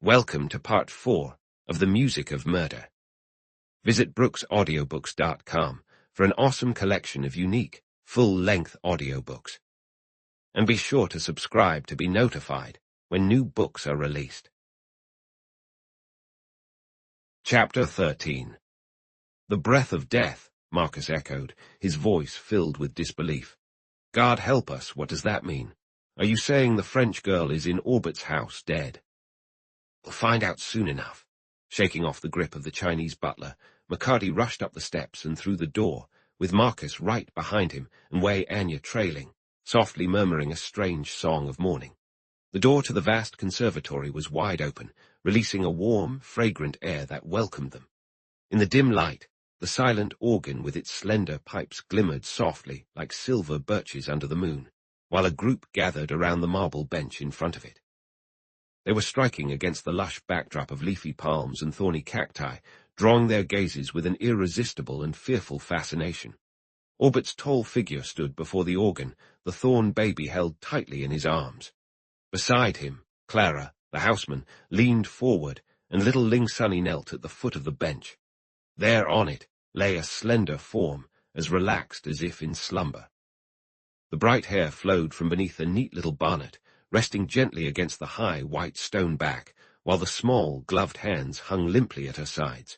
Welcome to Part 4 of The Music of Murder. Visit brooksaudiobooks.com for an awesome collection of unique, full-length audiobooks. And be sure to subscribe to be notified when new books are released. Chapter 13. The breath of death, Marcus echoed, his voice filled with disbelief. God help us, what does that mean? Are you saying the French girl is in Orbit's house, dead? We'll find out soon enough. Shaking off the grip of the Chinese butler, McCarty rushed up the steps and through the door, with Marcus right behind him and Wei Anya trailing, softly murmuring a strange song of mourning. The door to the vast conservatory was wide open, releasing a warm, fragrant air that welcomed them. In the dim light, the silent organ with its slender pipes glimmered softly like silver birches under the moon, while a group gathered around the marble bench in front of it. They were striking against the lush backdrop of leafy palms and thorny cacti, drawing their gazes with an irresistible and fearful fascination. Orbit's tall figure stood before the organ, the thorn baby held tightly in his arms. Beside him, Clara, the houseman, leaned forward, and little Ling Sunny knelt at the foot of the bench. There on it lay a slender form, as relaxed as if in slumber. The bright hair flowed from beneath a neat little bonnet, resting gently against the high, white stone back, while the small, gloved hands hung limply at her sides.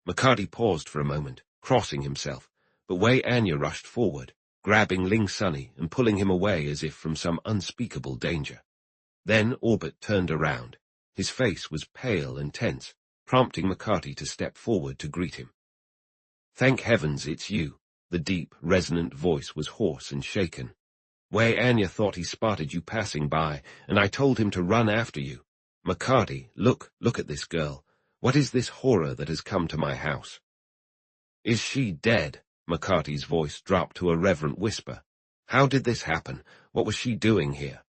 McCarty paused for a moment, crossing himself, but Wei Anya rushed forward, grabbing Ling Sunny and pulling him away as if from some unspeakable danger. Then Orbit turned around. His face was pale and tense, prompting McCarty to step forward to greet him. "Thank heavens it's you." The deep, resonant voice was hoarse and shaken. "Wei Anya thought he spotted you passing by, and I told him to run after you. McCarty, look at this girl. What is this horror that has come to my house?" "Is she dead?" McCarty's voice dropped to a reverent whisper. "How did this happen? What was she doing here?"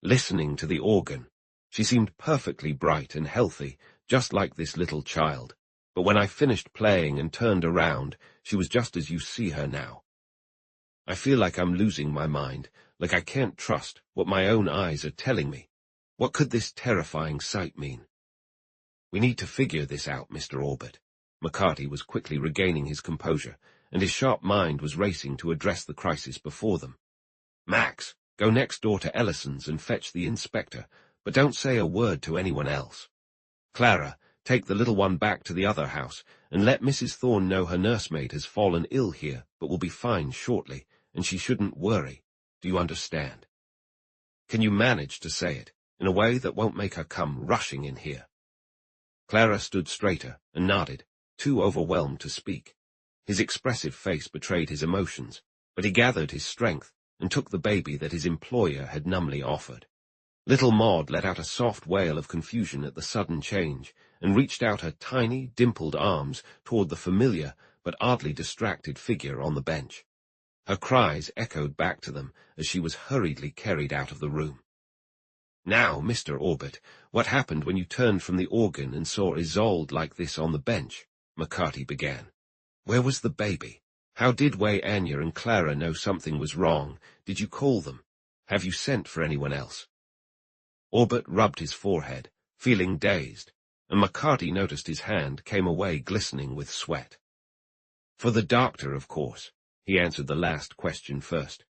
"Listening to the organ. She seemed perfectly bright and healthy, just like this little child. But when I finished playing and turned around, she was just as you see her now. I feel like I'm losing my mind, like I can't trust what my own eyes are telling me. What could this terrifying sight mean?" "We need to figure this out, Mr. Orbit." McCarty was quickly regaining his composure, and his sharp mind was racing to address the crisis before them. "Max, go next door to Ellison's and fetch the inspector, but don't say a word to anyone else. Clara, take the little one back to the other house, and let Mrs. Thorne know her nursemaid has fallen ill here, but will be fine shortly, and she shouldn't worry. Do you understand? Can you manage to say it in a way that won't make her come rushing in here?" Clara stood straighter and nodded, too overwhelmed to speak. His expressive face betrayed his emotions, but he gathered his strength and took the baby that his employer had numbly offered. Little Maud let out a soft wail of confusion at the sudden change and reached out her tiny, dimpled arms toward the familiar but oddly distracted figure on the bench. Her cries echoed back to them as she was hurriedly carried out of the room. "Now, Mr. Orbit, what happened when you turned from the organ and saw Isolde like this on the bench?" McCarty began. "Where was the baby? How did Wei Anya and Clara know something was wrong? Did you call them? Have you sent for anyone else?" Orbit rubbed his forehead, feeling dazed, and McCarty noticed his hand came away glistening with sweat. "For the doctor, of course." He answered the last question first.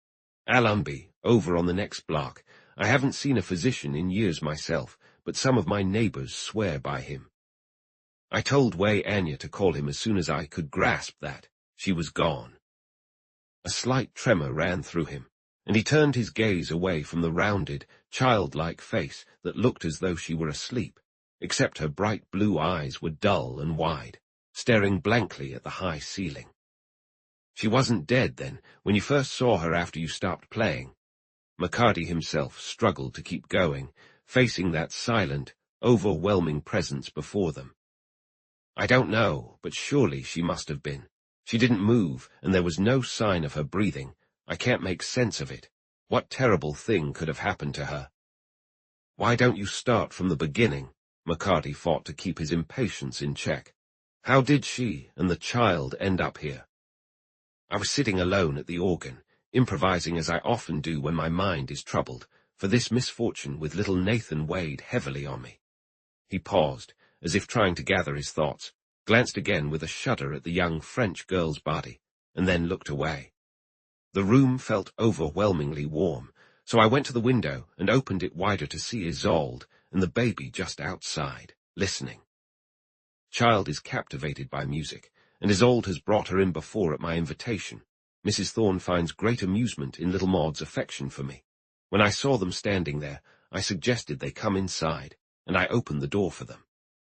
"Alumby, over on the next block. I haven't seen a physician in years myself, but some of my neighbors swear by him. I told Wei Anya to call him as soon as I could grasp that. She was gone." A slight tremor ran through him, and he turned his gaze away from the rounded, childlike face that looked as though she were asleep, except her bright blue eyes were dull and wide, staring blankly at the high ceiling. "She wasn't dead, then, when you first saw her after you stopped playing?" McCarty himself struggled to keep going, facing that silent, overwhelming presence before them. "I don't know, but surely she must have been. She didn't move, and there was no sign of her breathing. I can't make sense of it. What terrible thing could have happened to her?" "Why don't you start from the beginning?" McCarty fought to keep his impatience in check. "How did she and the child end up here?" "I was sitting alone at the organ, improvising as I often do when my mind is troubled, for this misfortune with little Nathan weighed heavily on me. He paused, as if trying to gather his thoughts, glanced again with a shudder at the young French girl's body, and then looked away. The room felt overwhelmingly warm, so I went to the window and opened it wider to see Isolde and the baby just outside, listening. Child is captivated by music, and Isolde has brought her in before at my invitation. Mrs. Thorne finds great amusement in little Maud's affection for me. When I saw them standing there, I suggested they come inside, and I opened the door for them.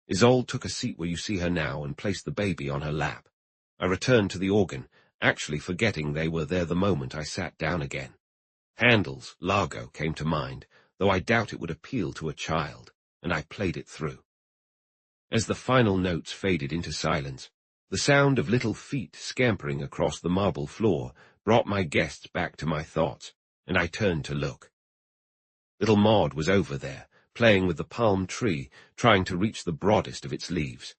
Isolde took a seat where you see her now and placed the baby on her lap. I returned to the organ, actually forgetting they were there the moment I sat down again. Handel's Largo came to mind, though I doubt it would appeal to a child, and I played it through. As the final notes faded into silence, the sound of little feet scampering across the marble floor brought my guests back to my thoughts, and I turned to look. Little Maud was over there, playing with the palm tree, trying to reach the broadest of its leaves.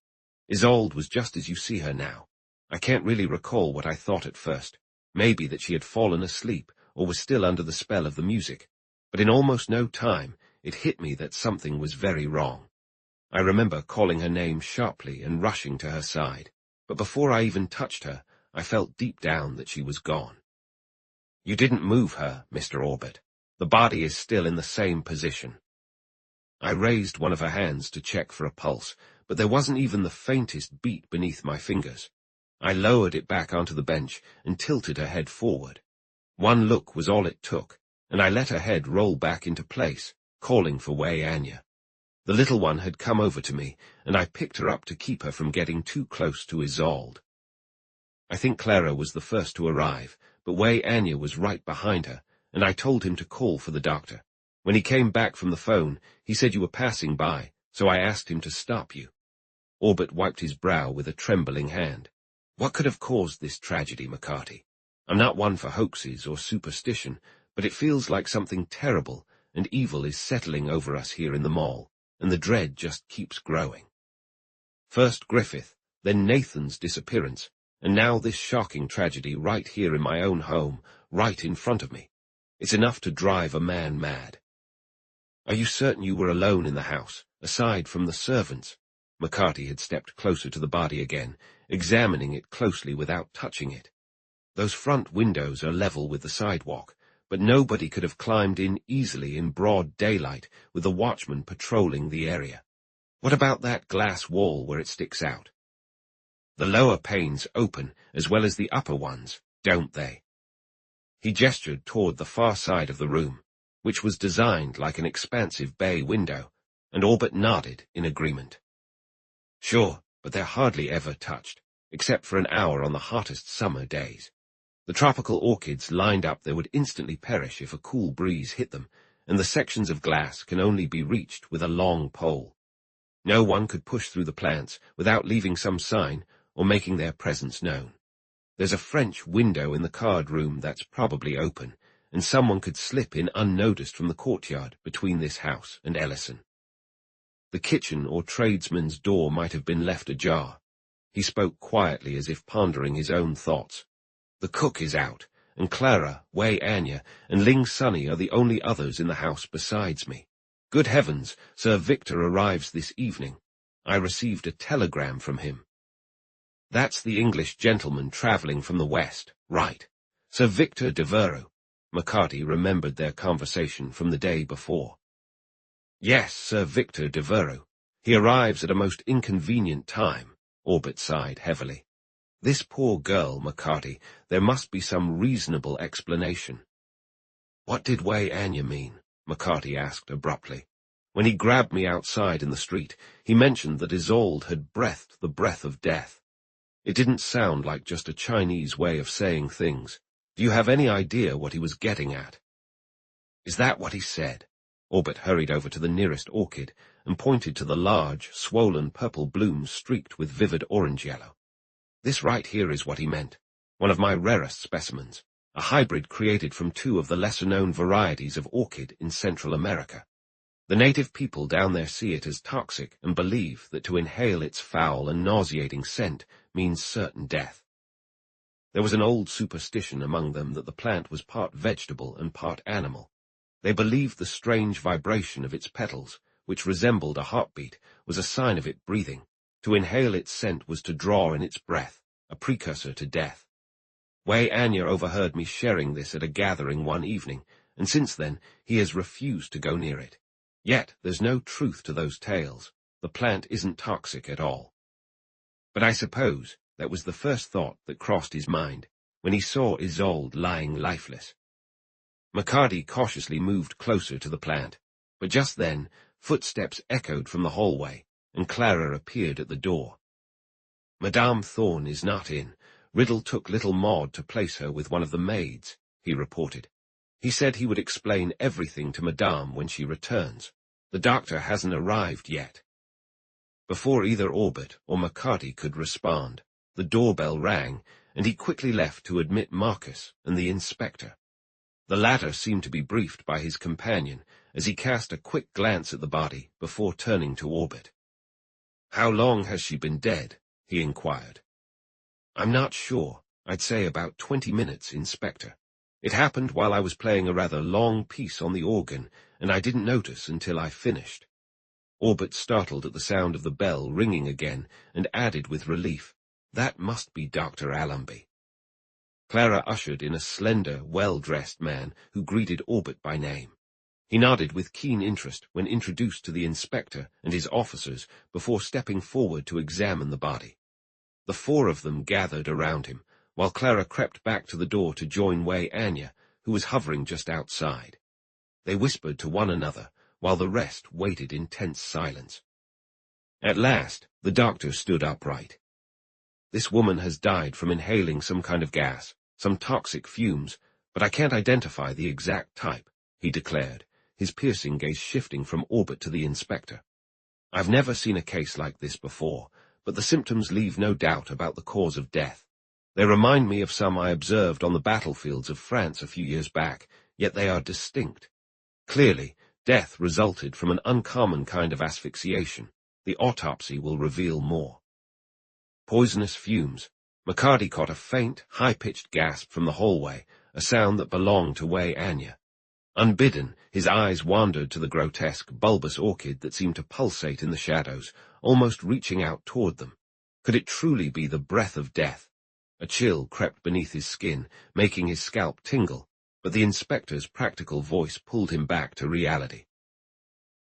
Isolde was just as you see her now. I can't really recall what I thought at first. Maybe that she had fallen asleep, or was still under the spell of the music. But in almost no time, it hit me that something was very wrong. I remember calling her name sharply and rushing to her side. But before I even touched her, I felt deep down that she was gone. You didn't move her, Mr. Orbit. The body is still in the same position. I raised one of her hands to check for a pulse, but there wasn't even the faintest beat beneath my fingers. I lowered it back onto the bench and tilted her head forward. One look was all it took, and I let her head roll back into place, calling for Wei Anya. The little one had come over to me, and I picked her up to keep her from getting too close to Isolde. I think Clara was the first to arrive, but Wei Anya was right behind her, and I told him to call for the doctor. When he came back from the phone, he said you were passing by, so I asked him to stop you. Orbit wiped his brow with a trembling hand. What could have caused this tragedy, McCarty? I'm not one for hoaxes or superstition, but it feels like something terrible and evil is settling over us here in the mall, and the dread just keeps growing. First Griffith, then Nathan's disappearance, and now this shocking tragedy right here in my own home, right in front of me. It's enough to drive a man mad. Are you certain you were alone in the house, aside from the servants? McCarty had stepped closer to the body again, examining it closely without touching it. Those front windows are level with the sidewalk, but nobody could have climbed in easily in broad daylight with the watchman patrolling the area. What about that glass wall where it sticks out? The lower panes open as well as the upper ones, don't they? He gestured toward the far side of the room, which was designed like an expansive bay window, and Orbit nodded in agreement. Sure, but they're hardly ever touched, except for an hour on the hottest summer days. The tropical orchids lined up there would instantly perish if a cool breeze hit them, and the sections of glass can only be reached with a long pole. No one could push through the plants without leaving some sign or making their presence known. There's a French window in the card room that's probably open, and someone could slip in unnoticed from the courtyard between this house and Ellison. The kitchen or tradesman's door might have been left ajar. He spoke quietly as if pondering his own thoughts. The cook is out, and Clara, Wei Anya, and Ling Sunny are the only others in the house besides me. Good heavens, Sir Victor arrives this evening. I received a telegram from him. That's the English gentleman travelling from the west, right. Sir Victor Devereux. McCarty remembered their conversation from the day before. Yes, Sir Victor Devereux. He arrives at a most inconvenient time, Orbit sighed heavily. This poor girl, McCarty, there must be some reasonable explanation. What did Wei Anya mean? McCarty asked abruptly. When he grabbed me outside in the street, he mentioned that Isolde had breathed the breath of death. It didn't sound like just a Chinese way of saying things. Do you have any idea what he was getting at? Is that what he said? Orbit hurried over to the nearest orchid and pointed to the large, swollen purple blooms streaked with vivid orange-yellow. This right here is what he meant. One of my rarest specimens, a hybrid created from two of the lesser-known varieties of orchid in Central America. The native people down there see it as toxic and believe that to inhale its foul and nauseating scent means certain death. There was an old superstition among them that the plant was part vegetable and part animal. They believed the strange vibration of its petals, which resembled a heartbeat, was a sign of it breathing. To inhale its scent was to draw in its breath, a precursor to death. Wei Anya overheard me sharing this at a gathering one evening, and since then he has refused to go near it. Yet there's no truth to those tales. The plant isn't toxic at all. But I suppose that was the first thought that crossed his mind when he saw Isolde lying lifeless. McCarty cautiously moved closer to the plant, but just then footsteps echoed from the hallway, and Clara appeared at the door. "Madame Thorne is not in. Riddle took little Maud to place her with one of the maids," he reported. "He said he would explain everything to Madame when she returns. The doctor hasn't arrived yet." Before either Orbit or McCarty could respond, the doorbell rang, and he quickly left to admit Marcus and the inspector. The latter seemed to be briefed by his companion as he cast a quick glance at the body before turning to Orbit. "How long has she been dead?" he inquired. "I'm not sure. I'd say about 20 minutes, Inspector. It happened while I was playing a rather long piece on the organ, and I didn't notice until I finished." Orbit startled at the sound of the bell ringing again and added with relief, "That must be Dr. Allenby." Clara ushered in a slender, well-dressed man who greeted Orbit by name. He nodded with keen interest when introduced to the inspector and his officers before stepping forward to examine the body. The four of them gathered around him, while Clara crept back to the door to join Wei Anya, who was hovering just outside. They whispered to one another, while the rest waited in tense silence. At last, the doctor stood upright. "This woman has died from inhaling some kind of gas, some toxic fumes, but I can't identify the exact type," he declared, his piercing gaze shifting from Orbit to the inspector. "I've never seen a case like this before, but the symptoms leave no doubt about the cause of death. They remind me of some I observed on the battlefields of France a few years back, yet they are distinct. Clearly, death resulted from an uncommon kind of asphyxiation. The autopsy will reveal more." Poisonous fumes. McCarty caught a faint, high-pitched gasp from the hallway, a sound that belonged to Wei Anya. Unbidden, his eyes wandered to the grotesque, bulbous orchid that seemed to pulsate in the shadows, almost reaching out toward them. Could it truly be the breath of death? A chill crept beneath his skin, making his scalp tingle, but the inspector's practical voice pulled him back to reality.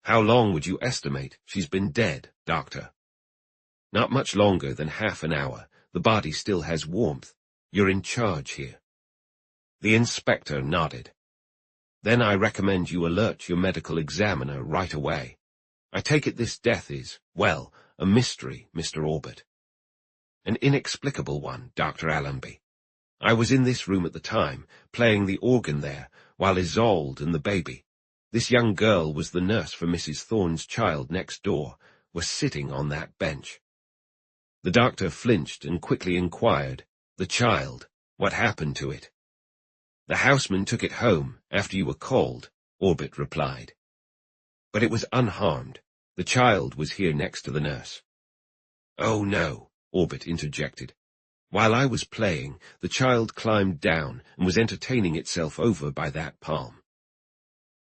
"How long would you estimate she's been dead, Doctor?" "Not much longer than half an hour. The body still has warmth. You're in charge here." The inspector nodded. "Then I recommend you alert your medical examiner right away. I take it this death is, well, a mystery, Mr. Orbit." "An inexplicable one, Dr. Allenby. I was in this room at the time, playing the organ there, while Isolde and the baby, this young girl was the nurse for Mrs. Thorne's child next door, were sitting on that bench." The doctor flinched and quickly inquired, "The child, what happened to it?" "The houseman took it home after you were called," Orbit replied. "But it was unharmed. The child was here next to the nurse." "Oh no," Orbit interjected. "While I was playing, the child climbed down and was entertaining itself over by that palm."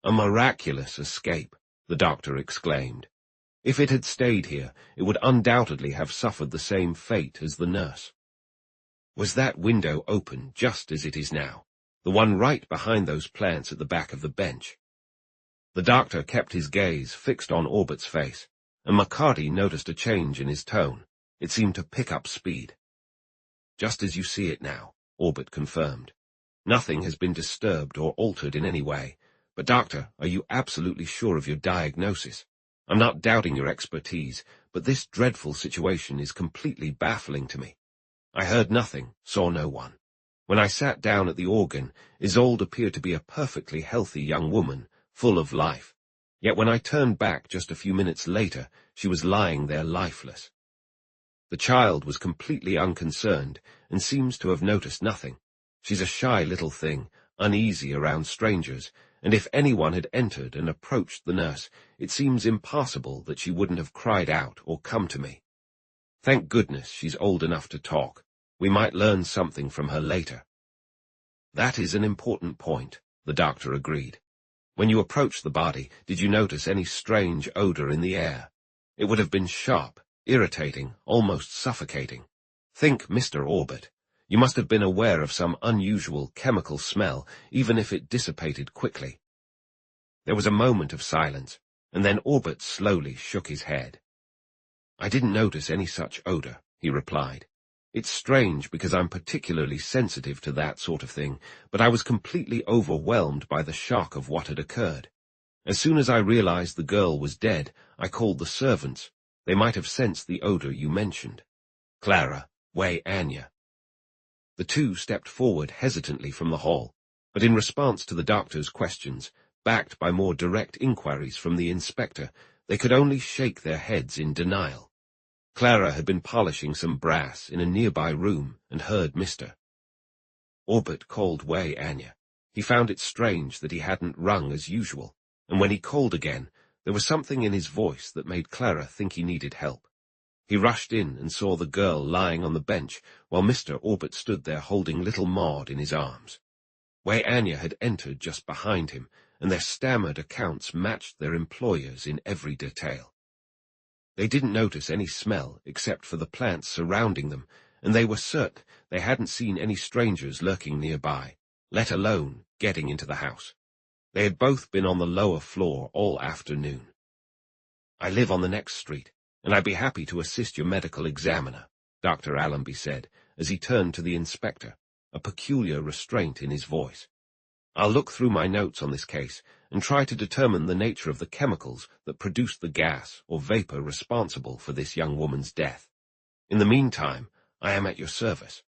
"A miraculous escape," the doctor exclaimed. "If it had stayed here, it would undoubtedly have suffered the same fate as the nurse." "Was that window open just as it is now, the one right behind those plants at the back of the bench?" The doctor kept his gaze fixed on Orbit's face, and McCarty noticed a change in his tone. It seemed to pick up speed. "Just as you see it now," Orbit confirmed. "Nothing has been disturbed or altered in any way. But, Doctor, are you absolutely sure of your diagnosis? I'm not doubting your expertise, but this dreadful situation is completely baffling to me. I heard nothing, saw no one. When I sat down at the organ, Isolde appeared to be a perfectly healthy young woman, full of life. Yet when I turned back just a few minutes later, she was lying there lifeless." The child was completely unconcerned and seems to have noticed nothing. She's a shy little thing, uneasy around strangers, and if anyone had entered and approached the nurse, it seems impossible that she wouldn't have cried out or come to me. Thank goodness she's old enough to talk. We might learn something from her later." "That is an important point," the doctor agreed. When you approached the body, did you notice any strange odor in the air? It would have been sharp, irritating, almost suffocating. Think, Mr. Orbit. You must have been aware of some unusual chemical smell, even if it dissipated quickly. There was a moment of silence, and then Orbit slowly shook his head. I didn't notice any such odor, he replied. It's strange because I'm particularly sensitive to that sort of thing, but I was completely overwhelmed by the shock of what had occurred. As soon as I realized the girl was dead, I called the servants. They might have sensed the odor you mentioned. Clara, weigh Anya. The two stepped forward hesitantly from the hall, but in response to the doctor's questions, backed by more direct inquiries from the inspector, they could only shake their heads in denial. Clara had been polishing some brass in a nearby room and heard Mr. Orbit called weigh Anya. He found it strange that he hadn't rung as usual, and when he called again, there was something in his voice that made Clara think he needed help. He rushed in and saw the girl lying on the bench, while Mr. Orbit stood there holding little Maud in his arms. Weigh Anya had entered just behind him, and their stammered accounts matched their employers in every detail. They didn't notice any smell except for the plants surrounding them, and they were certain they hadn't seen any strangers lurking nearby, let alone getting into the house. They had both been on the lower floor all afternoon. I live on the next street, and I'd be happy to assist your medical examiner, Dr. Allenby said, as he turned to the inspector, a peculiar restraint in his voice. I'll look through my notes on this case and try to determine the nature of the chemicals that produced the gas or vapor responsible for this young woman's death. In the meantime, I am at your service.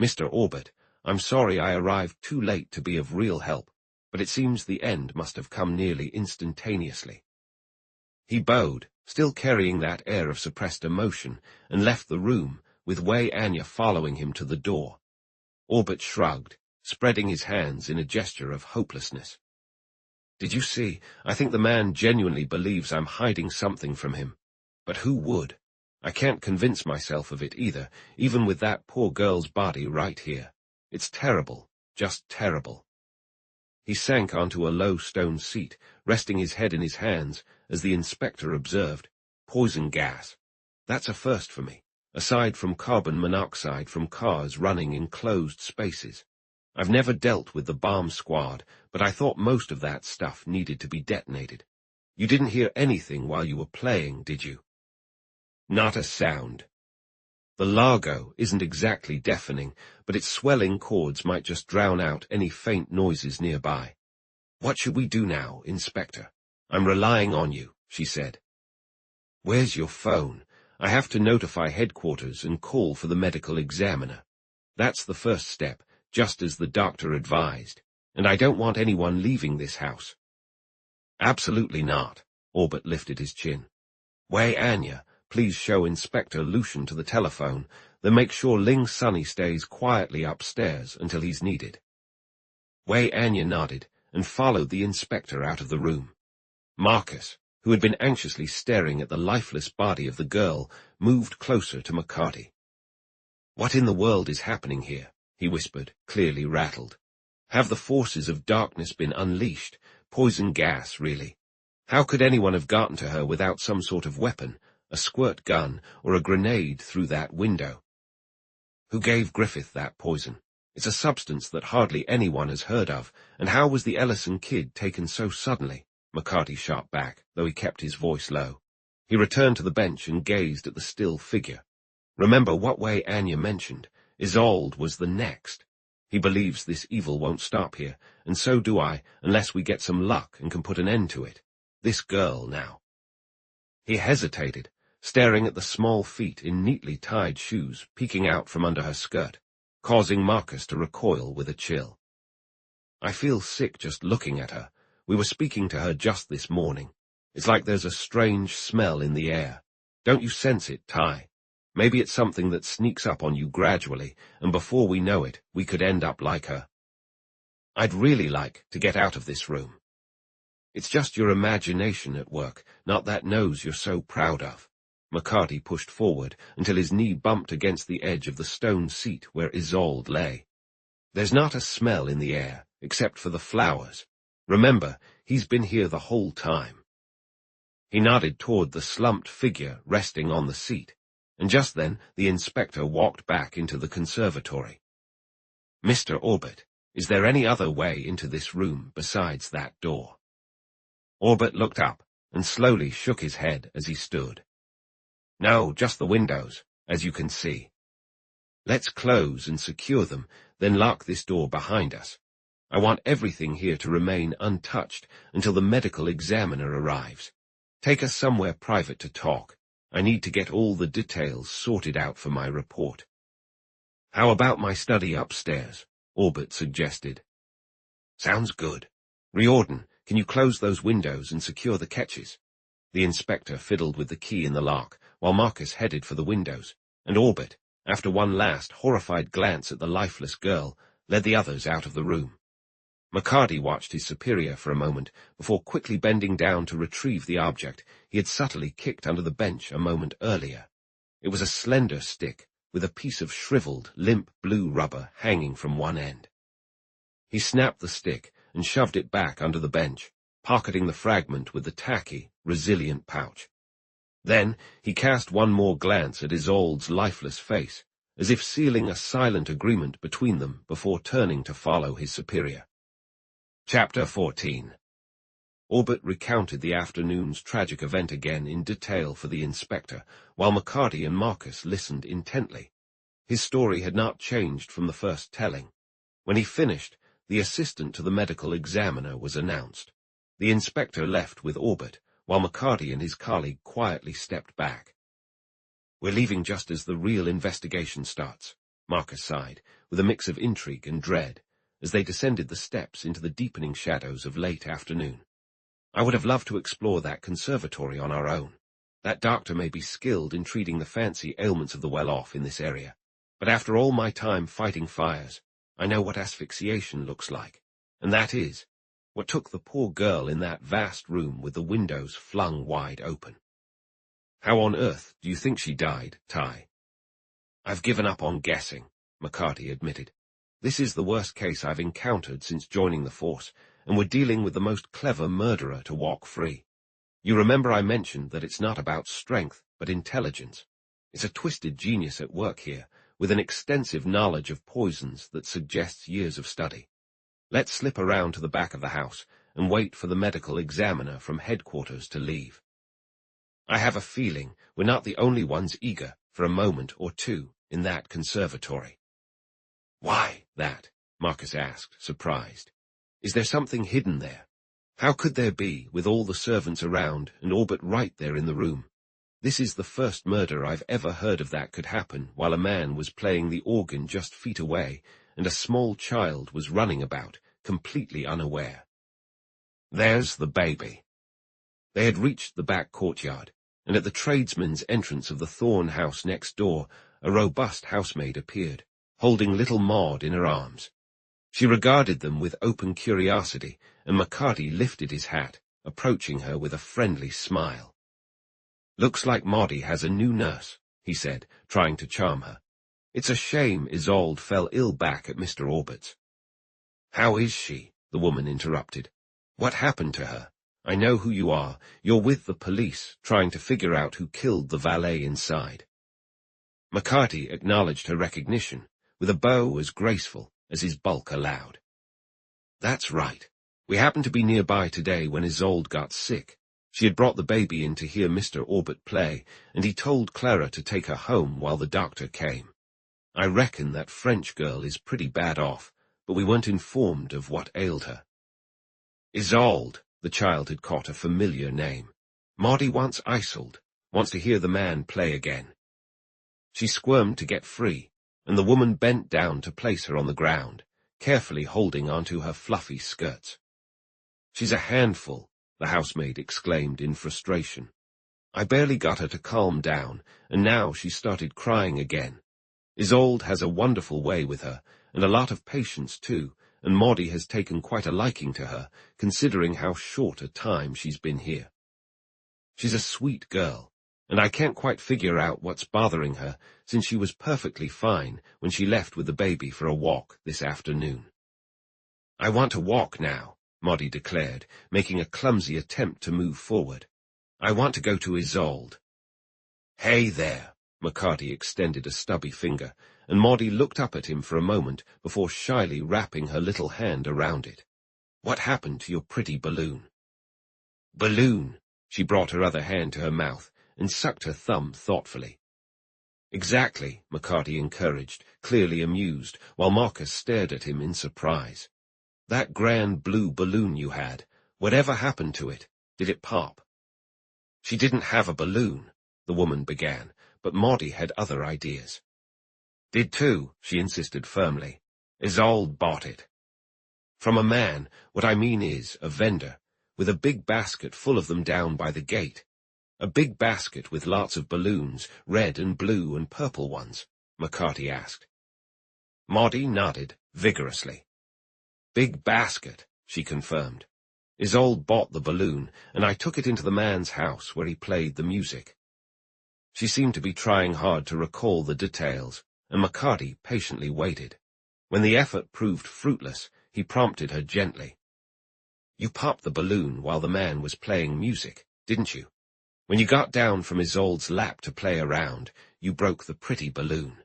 Mr. Orbit, I'm sorry I arrived too late to be of real help, but it seems the end must have come nearly instantaneously. He bowed, still carrying that air of suppressed emotion, and left the room, with weigh Anya following him to the door. Orbit shrugged, spreading his hands in a gesture of hopelessness. Did you see? I think the man genuinely believes I'm hiding something from him. But who would? I can't convince myself of it either, even with that poor girl's body right here. It's terrible, just terrible. He sank onto a low stone seat, resting his head in his hands, as the inspector observed. Poison gas. That's a first for me, aside from carbon monoxide from cars running in closed spaces. I've never dealt with the bomb squad, but I thought most of that stuff needed to be detonated. You didn't hear anything while you were playing, did you? Not a sound. The Largo isn't exactly deafening, but its swelling chords might just drown out any faint noises nearby. What should we do now, Inspector? I'm relying on you, she said. Where's your phone? I have to notify headquarters and call for the medical examiner. That's the first step, just as the doctor advised, and I don't want anyone leaving this house. Absolutely not, Orbit lifted his chin. Weigh Anya, please show Inspector Lucien to the telephone, then make sure Ling Sunny stays quietly upstairs until he's needed. Weigh Anya nodded and followed the inspector out of the room. Marcus, who had been anxiously staring at the lifeless body of the girl, moved closer to McCarty. What in the world is happening here? He whispered, clearly rattled. Have the forces of darkness been unleashed? Poison gas, really. How could anyone have gotten to her without some sort of weapon, a squirt gun, or a grenade through that window? Who gave Griffith that poison? It's a substance that hardly anyone has heard of, and how was the Ellison kid taken so suddenly? McCarty shot back, though he kept his voice low. He returned to the bench and gazed at the still figure. Remember what weigh Anya mentioned. Isolde was the next. He believes this evil won't stop here, and so do I, unless we get some luck and can put an end to it. This girl, now. He hesitated, staring at the small feet in neatly tied shoes peeking out from under her skirt, causing Marcus to recoil with a chill. I feel sick just looking at her. We were speaking to her just this morning. It's like there's a strange smell in the air. Don't you sense it, Ty? Maybe it's something that sneaks up on you gradually, and before we know it, we could end up like her. I'd really like to get out of this room. It's just your imagination at work, not that nose you're so proud of. McCarty pushed forward until his knee bumped against the edge of the stone seat where Isolde lay. There's not a smell in the air, except for the flowers. Remember, He's been here the whole time. He nodded toward the slumped figure resting on the seat, and just then the inspector walked back into the conservatory. "Mr. Orbit, is there any other way into this room besides that door?" Orbit looked up and slowly shook his head as he stood. "No, just the windows, as you can see. Let's close and secure them, then lock this door behind us. I want everything here to remain untouched until the medical examiner arrives. Take us somewhere private to talk. I need to get all the details sorted out for my report." "How about my study upstairs?" Orbit suggested. "Sounds good. Riordan, can you close those windows and secure the catches?" The inspector fiddled with the key in the lock, while Marcus headed for the windows, and Orbit, after one last horrified glance at the lifeless girl, led the others out of the room. McCarty watched his superior for a moment before quickly bending down to retrieve the object he had subtly kicked under the bench a moment earlier. It was a slender stick with a piece of shriveled, limp blue rubber hanging from one end. He snapped the stick and shoved it back under the bench, pocketing the fragment with the tacky, resilient pouch. Then he cast one more glance at Isolde's lifeless face, as if sealing a silent agreement between them before turning to follow his superior. Chapter 14. Orbit recounted the afternoon's tragic event again in detail for the inspector, while McCarty and Marcus listened intently. His story had not changed from the first telling. When he finished, the assistant to the medical examiner was announced. The inspector left with Orbit, while McCarty and his colleague quietly stepped back. "We're leaving just as the real investigation starts," Marcus sighed, with a mix of intrigue and dread, as they descended the steps into the deepening shadows of late afternoon. "I would have loved to explore that conservatory on our own. That doctor may be skilled in treating the fancy ailments of the well-off in this area, but after all my time fighting fires, I know what asphyxiation looks like, and that is what took the poor girl in that vast room with the windows flung wide open." "How on earth do you think she died, Ty?" "I've given up on guessing," McCarty admitted. "This is the worst case I've encountered since joining the force, and we're dealing with the most clever murderer to walk free. You remember I mentioned that it's not about strength, but intelligence. It's a twisted genius at work here, with an extensive knowledge of poisons that suggests years of study. Let's slip around to the back of the house and wait for the medical examiner from headquarters to leave. I have a feeling we're not the only ones eager for a moment or two in that conservatory." "Why that?" Marcus asked, surprised. "Is there something hidden there? How could there be, with all the servants around and Orbit right there in the room? This is the first murder I've ever heard of that could happen while a man was playing the organ just feet away and a small child was running about, completely unaware. There's the baby." They had reached the back courtyard, and at the tradesman's entrance of the Thorn house next door, a robust housemaid appeared, holding little Maud in her arms. She regarded them with open curiosity, and McCarty lifted his hat, approaching her with a friendly smile. "Looks like Maudie has a new nurse," he said, trying to charm her. "It's a shame Isolde fell ill back at Mr. Orbit's." "How is she?" the woman interrupted. "What happened to her? I know who you are. You're with the police, trying to figure out who killed the valet inside." McCarty acknowledged her recognition, with a bow as graceful as his bulk allowed. "That's right. We happened to be nearby today when Isolde got sick. She had brought the baby in to hear Mr. Orbit play, and he told Clara to take her home while the doctor came. I reckon that French girl is pretty bad off, but we weren't informed of what ailed her." "Isolde," the child had caught a familiar name. "Maudie wants Isolde, wants to hear the man play again." She squirmed to get free, and the woman bent down to place her on the ground, carefully holding onto her fluffy skirts. "She's a handful," the housemaid exclaimed in frustration. "I barely got her to calm down, and now she started crying again. Isolde has a wonderful way with her, and a lot of patience too, and Maudie has taken quite a liking to her, considering how short a time she's been here. She's a sweet girl, and I can't quite figure out what's bothering her, since she was perfectly fine when she left with the baby for a walk this afternoon." "I want to walk now," Maudie declared, making a clumsy attempt to move forward. "I want to go to Isolde." "Hey there." McCarty extended a stubby finger, and Maudie looked up at him for a moment before shyly wrapping her little hand around it. "What happened to your pretty balloon?" "Balloon." She brought her other hand to her mouth and sucked her thumb thoughtfully. "Exactly," McCarty encouraged, clearly amused, while Marcus stared at him in surprise. "That grand blue balloon you had, whatever happened to it? Did it pop?" "She didn't have a balloon," the woman began, but Maudie had other ideas. "Did too," she insisted firmly. "Isolde bought it." "From a man, what I mean is, a vendor, with a big basket full of them down by the gate. A big basket with lots of balloons, red and blue and purple ones," McCarty asked. Maudie nodded vigorously. "Big basket," she confirmed. "Isolde bought the balloon, and I took it into the man's house where he played the music." She seemed to be trying hard to recall the details, and McCarty patiently waited. When the effort proved fruitless, he prompted her gently. "You popped the balloon while the man was playing music, didn't you? When you got down from Isolde's lap to play around, you broke the pretty balloon."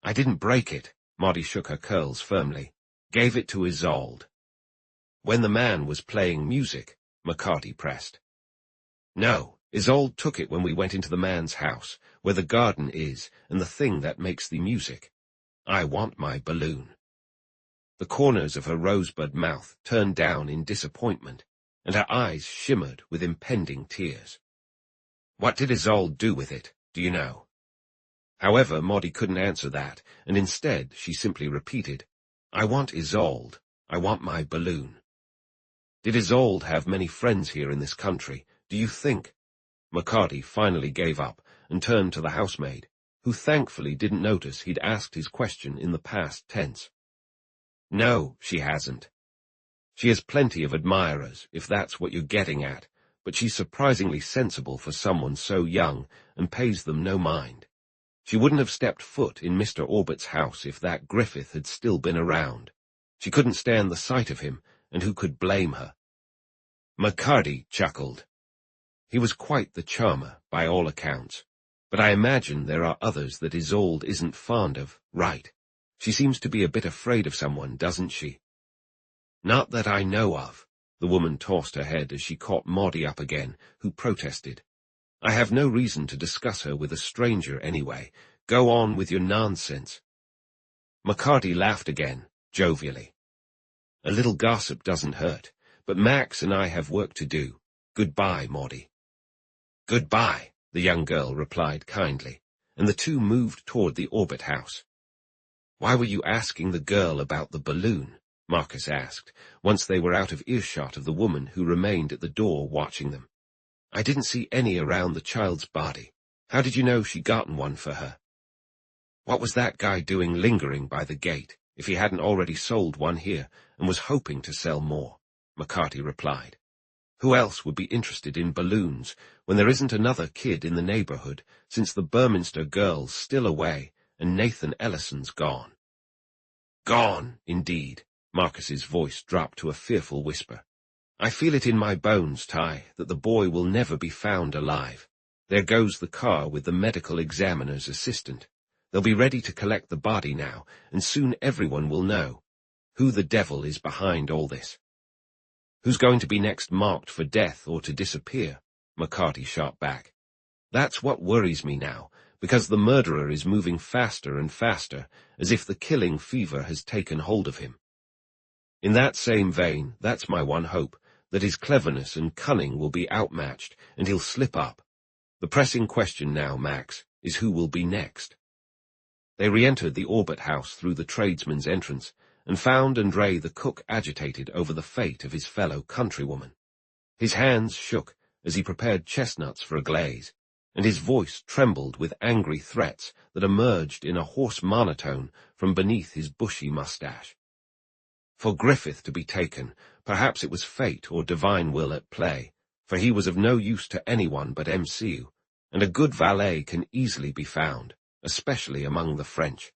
"I didn't break it," Maudie shook her curls firmly. "Gave it to Isolde." "When the man was playing music," McCarty pressed. "No, Isolde took it when we went into the man's house, where the garden is and the thing that makes the music. I want my balloon." The corners of her rosebud mouth turned down in disappointment, and her eyes shimmered with impending tears. "What did Isolde do with it, do you know?" However, Maudie couldn't answer that, and instead she simply repeated, "I want Isolde. I want my balloon." "Did Isolde have many friends here in this country, do you think?" McCarty finally gave up and turned to the housemaid, who thankfully didn't notice he'd asked his question in the past tense. "No, she hasn't. She has plenty of admirers, if that's what you're getting at, but she's surprisingly sensible for someone so young and pays them no mind. She wouldn't have stepped foot in Mr. Orbert's house if that Griffith had still been around. She couldn't stand the sight of him, and who could blame her?" McCarty chuckled. He was quite the charmer, by all accounts, but I imagine there are others that Isolde isn't fond of, right? She seems to be a bit afraid of someone, doesn't she? "Not that I know of." The woman tossed her head as she caught Maudie up again, who protested. "I have no reason to discuss her with a stranger anyway. Go on with your nonsense." McCarty laughed again, jovially. "A little gossip doesn't hurt, but Max and I have work to do. Goodbye, Maudie." "Goodbye," the young girl replied kindly, and the two moved toward the Orbit house. "Why were you asking the girl about the balloon?" Marcus asked, once they were out of earshot of the woman who remained at the door watching them. "I didn't see any around the child's body. How did you know she'd gotten one for her?" "What was that guy doing lingering by the gate, if he hadn't already sold one here and was hoping to sell more?" McCarty replied. "Who else would be interested in balloons when there isn't another kid in the neighborhood, since the Burminster girl's still away and Nathan Ellison's gone?" "Gone, indeed." Marcus's voice dropped to a fearful whisper. "I feel it in my bones, Ty, that the boy will never be found alive. There goes the car with the medical examiner's assistant. They'll be ready to collect the body now, and soon everyone will know. Who the devil is behind all this?" "Who's going to be next marked for death or to disappear?" McCarty shot back. "That's what worries me now, because the murderer is moving faster and faster, as if the killing fever has taken hold of him. In that same vein, that's my one hope, that his cleverness and cunning will be outmatched, and he'll slip up. The pressing question now, Max, is who will be next." They re-entered the Orbit house through the tradesman's entrance, and found Andre the cook agitated over the fate of his fellow countrywoman. His hands shook as he prepared chestnuts for a glaze, and his voice trembled with angry threats that emerged in a hoarse monotone from beneath his bushy mustache. For Griffith to be taken, perhaps it was fate or divine will at play, for he was of no use to anyone but MCU, and a good valet can easily be found, especially among the French.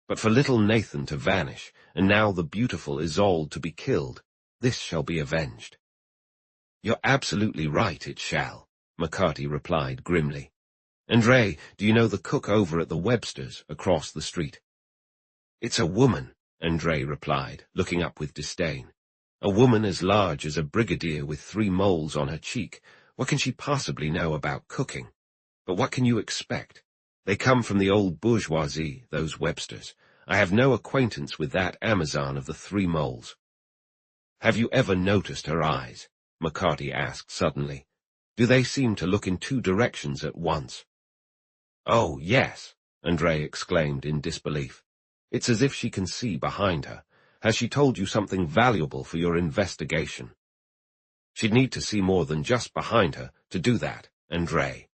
But for little Nathan to vanish, and now the beautiful Isolde to be killed, This shall be avenged." "You're absolutely right, it shall," McCarty replied grimly. "Andre, do you know the cook over at the Websters across the street?" "It's a woman," Andre replied, looking up with disdain. "A woman as large as a brigadier with 3 moles on her cheek. What can she possibly know about cooking? But what can you expect? They come from the old bourgeoisie, those Websters. I have no acquaintance with that Amazon of the 3 moles." "Have you ever noticed her eyes?" McCarty asked suddenly. "Do they seem to look in 2 directions at once?" "Oh, yes," Andre exclaimed in disbelief. "It's as if she can see behind her. Has she told you something valuable for your investigation?" "She'd need to see more than just behind her to do that, Andre."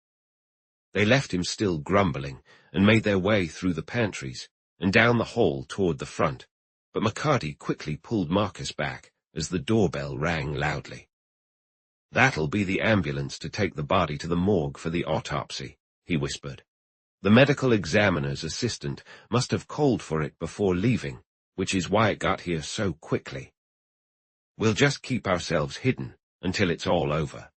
They left him still grumbling and made their way through the pantries and down the hall toward the front, but McCarty quickly pulled Marcus back as the doorbell rang loudly. "That'll be the ambulance to take the body to the morgue for the autopsy," he whispered. "The medical examiner's assistant must have called for it before leaving, which is why it got here so quickly. We'll just keep ourselves hidden until it's all over."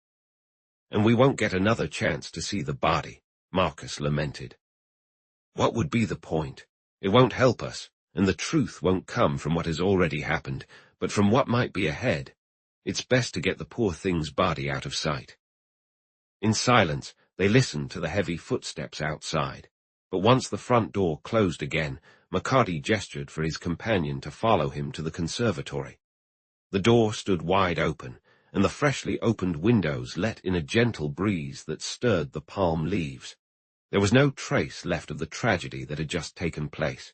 "And we won't get another chance to see the body," Marcus lamented. "What would be the point? It won't help us, and the truth won't come from what has already happened, but from what might be ahead. It's best to get the poor thing's body out of sight." In silence, they listened to the heavy footsteps outside, but once the front door closed again, McCarty gestured for his companion to follow him to the conservatory. The door stood wide open, and the freshly opened windows let in a gentle breeze that stirred the palm leaves. There was no trace left of the tragedy that had just taken place.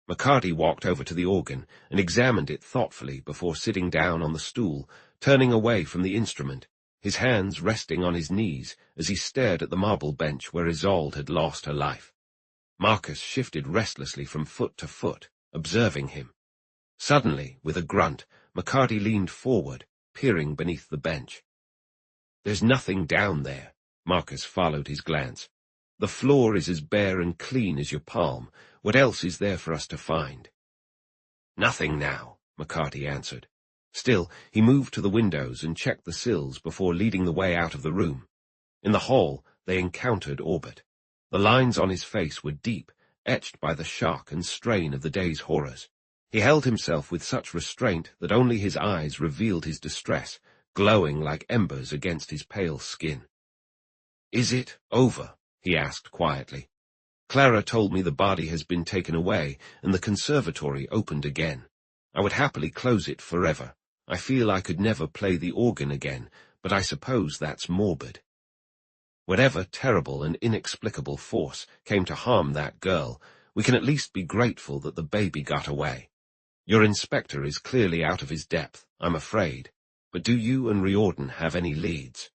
McCarty walked over to the organ and examined it thoughtfully before sitting down on the stool, turning away from the instrument, his hands resting on his knees as he stared at the marble bench where Isolde had lost her life. Marcus shifted restlessly from foot to foot, observing him. Suddenly, with a grunt, McCarty leaned forward, peering beneath the bench. "There's nothing down there." Marcus followed his glance. "The floor is as bare and clean as your palm. What else is there for us to find?" "Nothing now," McCarty answered. Still, he moved to the windows and checked the sills before leading the way out of the room. In the hall, they encountered Orbit. The lines on his face were deep, etched by the shock and strain of the day's horrors. He held himself with such restraint that only his eyes revealed his distress, glowing like embers against his pale skin. "Is it over?" he asked quietly. "Clara told me the body has been taken away and the conservatory opened again. I would happily close it forever. I feel I could never play the organ again, but I suppose that's morbid. Whatever terrible and inexplicable force came to harm that girl, we can at least be grateful that the baby got away. Your inspector is clearly out of his depth, I'm afraid, but do you and Riordan have any leads?"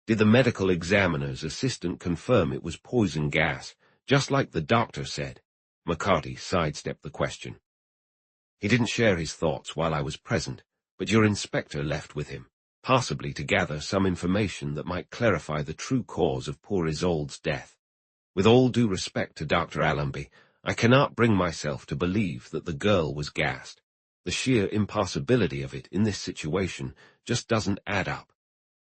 "Did the medical examiner's assistant confirm it was poison gas, just like the doctor said?" McCarty sidestepped the question. "He didn't share his thoughts while I was present, but your inspector left with him, possibly to gather some information that might clarify the true cause of poor Isolde's death. With all due respect to Dr. Allenby, I cannot bring myself to believe that the girl was gassed. The sheer impossibility of it in this situation just doesn't add up.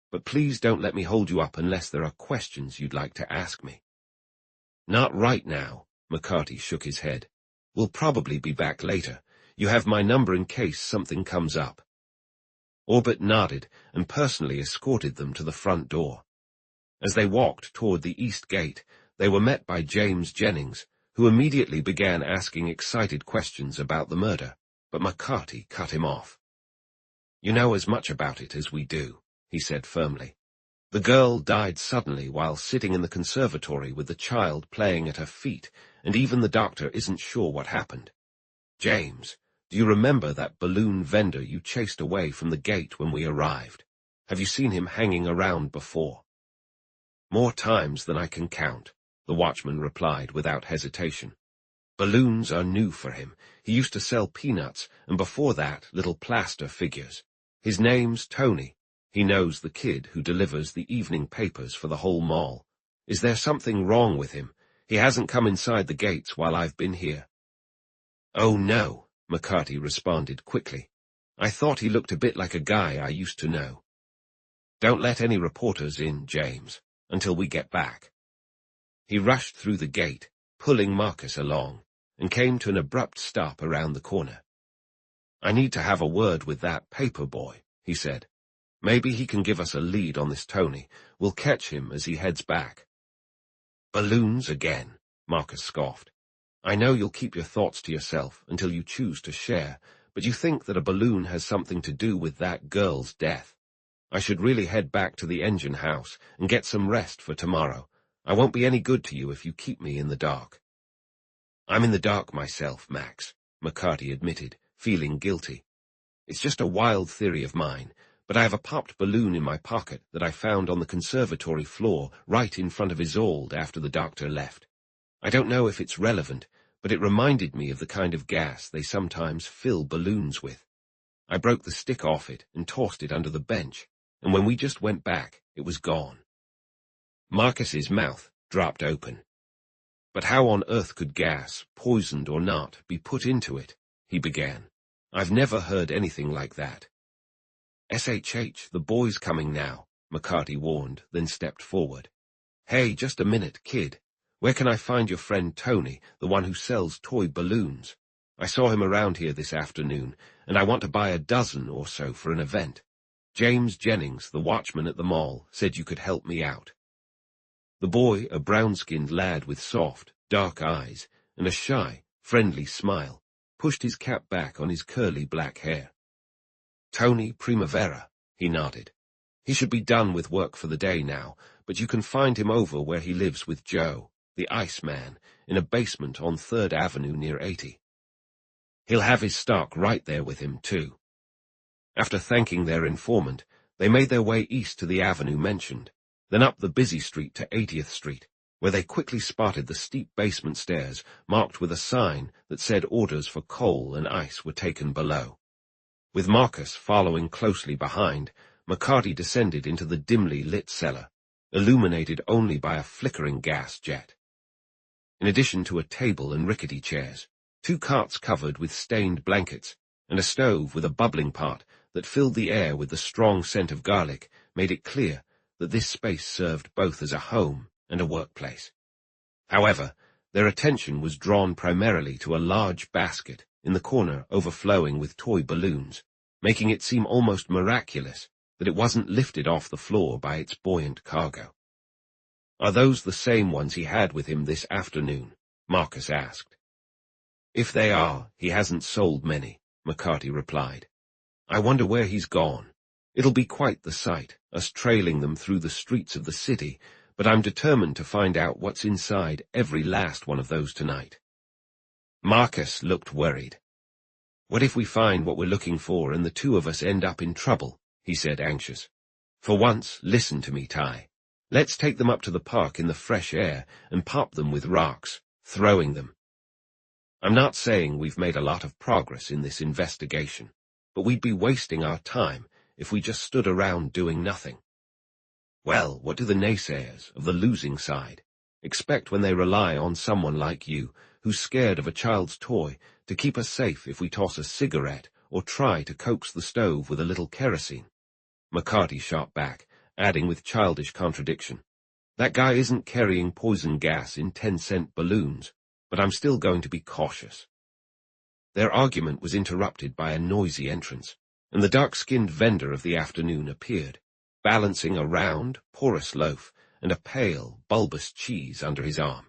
But please don't let me hold you up unless there are questions you'd like to ask me." "Not right now," McCarty shook his head. "We'll probably be back later. You have my number in case something comes up." Orbit nodded and personally escorted them to the front door. As they walked toward the east gate, they were met by James Jennings, who immediately began asking excited questions about the murder, but McCarty cut him off. "You know as much about it as we do," he said firmly. "The girl died suddenly while sitting in the conservatory with the child playing at her feet, and even the doctor isn't sure what happened. James, do you remember that balloon vendor you chased away from the gate when we arrived? Have you seen him hanging around before?" "More times than I can count," the watchman replied without hesitation. "Balloons are new for him. He used to sell peanuts, and before that, little plaster figures. His name's Tony. He knows the kid who delivers the evening papers for the whole mall. Is there something wrong with him? He hasn't come inside the gates while I've been here." "Oh, no," McCarty responded quickly. I thought he looked a bit like a guy I used to know. Don't let any reporters in, James, until we get back. He rushed through the gate, pulling Marcus along, and came to an abrupt stop around the corner. I need to have a word with that paper boy, he said. Maybe he can give us a lead on this Tony. We'll catch him as he heads back. Balloons again, Marcus scoffed. I know you'll keep your thoughts to yourself until you choose to share, but you think that a balloon has something to do with that girl's death. I should really head back to the engine house and get some rest for tomorrow. I won't be any good to you if you keep me in the dark. I'm in the dark myself, Max, McCarty admitted, feeling guilty. It's just a wild theory of mine, but I have a popped balloon in my pocket that I found on the conservatory floor right in front of Isolde after the doctor left. I don't know if it's relevant, but it reminded me of the kind of gas they sometimes fill balloons with. I broke the stick off it and tossed it under the bench, and when we just went back, it was gone. Marcus's mouth dropped open. But how on earth could gas, poisoned or not, be put into it? He began. I've never heard anything like that. SHH, the boy's coming now, McCarty warned, then stepped forward. Hey, just a minute, kid. Where can I find your friend Tony, the one who sells toy balloons? I saw him around here this afternoon, and I want to buy a dozen or so for an event. James Jennings, the watchman at the mall, said you could help me out. The boy, a brown-skinned lad with soft, dark eyes and a shy, friendly smile, pushed his cap back on his curly black hair. Tony Primavera, he nodded. He should be done with work for the day now, but you can find him over where he lives with Joe, the Iceman, in a basement on 3rd Avenue near 80. He'll have his stock right there with him, too. After thanking their informant, they made their way east to the avenue mentioned, then up the busy street to 80th Street, where they quickly spotted the steep basement stairs marked with a sign that said orders for coal and ice were taken below. With Marcus following closely behind, McCarty descended into the dimly lit cellar, illuminated only by a flickering gas jet. In addition to a table and rickety chairs, 2 cots covered with stained blankets, and a stove with a bubbling pot that filled the air with the strong scent of garlic made it clear that this space served both as a home and a workplace. However, their attention was drawn primarily to a large basket in the corner overflowing with toy balloons, making it seem almost miraculous that it wasn't lifted off the floor by its buoyant cargo. Are those the same ones he had with him this afternoon? Marcus asked. If they are, he hasn't sold many, McCarty replied. I wonder where he's gone. It'll be quite the sight, us trailing them through the streets of the city, but I'm determined to find out what's inside every last one of those tonight. Marcus looked worried. What if we find what we're looking for and the 2 of us end up in trouble? He said, anxious. For once, listen to me, Ty. Let's take them up to the park in the fresh air and pop them with rocks, throwing them. I'm not saying we've made a lot of progress in this investigation, but we'd be wasting our time if we just stood around doing nothing. Well, what do the naysayers of the losing side expect when they rely on someone like you, who's scared of a child's toy, to keep us safe if we toss a cigarette or try to coax the stove with a little kerosene? McCarty shot back, adding with childish contradiction. That guy isn't carrying poison gas in 10-cent balloons, but I'm still going to be cautious. Their argument was interrupted by a noisy entrance, and the dark-skinned vendor of the afternoon appeared, balancing a round, porous loaf and a pale, bulbous cheese under his arm.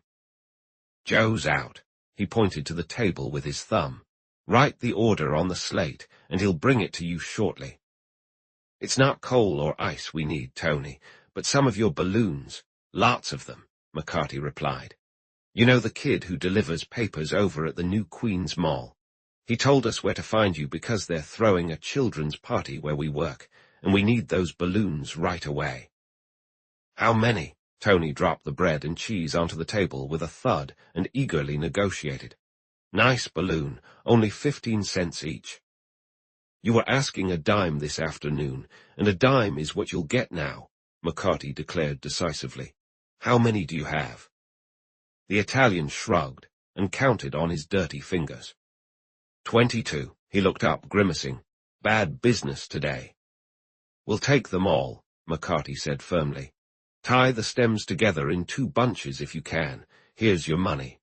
Joe's out. He pointed to the table with his thumb. Write the order on the slate, and he'll bring it to you shortly. It's not coal or ice we need, Tony, but some of your balloons. Lots of them, McCarty replied. You know the kid who delivers papers over at the New Queen's Mall. He told us where to find you because they're throwing a children's party where we work, and we need those balloons right away. How many? Tony dropped the bread and cheese onto the table with a thud and eagerly negotiated. Nice balloon, only 15 cents each. You were asking a dime this afternoon, and a dime is what you'll get now, McCarty declared decisively. How many do you have? The Italian shrugged and counted on his dirty fingers. 22. He looked up, grimacing. Bad business today. We'll take them all, McCarty said firmly. Tie the stems together in 2 bunches if you can. Here's your money.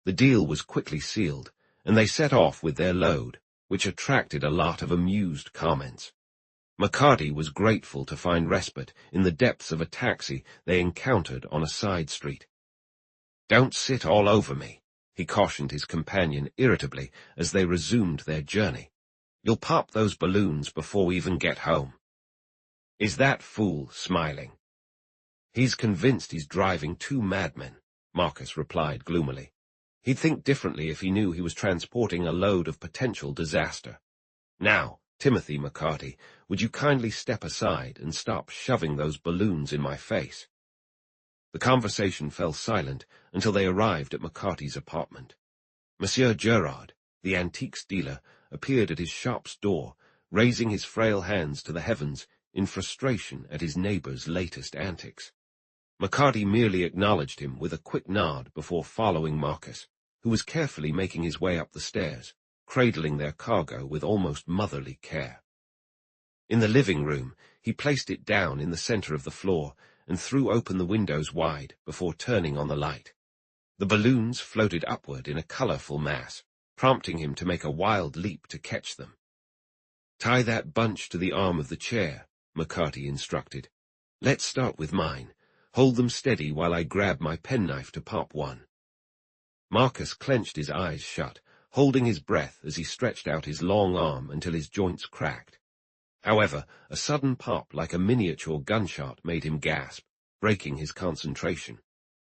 The deal was quickly sealed, and they set off with their load, which attracted a lot of amused comments. McCarty was grateful to find respite in the depths of a taxi they encountered on a side street. Don't sit all over me, he cautioned his companion irritably as they resumed their journey. You'll pop those balloons before we even get home. Is that fool smiling? He's convinced he's driving 2 madmen, Marcus replied gloomily. He'd think differently if he knew he was transporting a load of potential disaster. Now, Timothy McCarty, would you kindly step aside and stop shoving those balloons in my face? The conversation fell silent until they arrived at McCarty's apartment. Monsieur Gerard, the antiques dealer, appeared at his shop's door, raising his frail hands to the heavens in frustration at his neighbor's latest antics. McCarty merely acknowledged him with a quick nod before following Marcus, who was carefully making his way up the stairs, cradling their cargo with almost motherly care. In the living room, he placed it down in the center of the floor and threw open the windows wide before turning on the light. The balloons floated upward in a colorful mass, prompting him to make a wild leap to catch them. Tie that bunch to the arm of the chair, McCarty instructed. Let's start with mine. Hold them steady while I grab my penknife to pop one. Marcus clenched his eyes shut, holding his breath as he stretched out his long arm until his joints cracked. However, a sudden pop like a miniature gunshot made him gasp, breaking his concentration.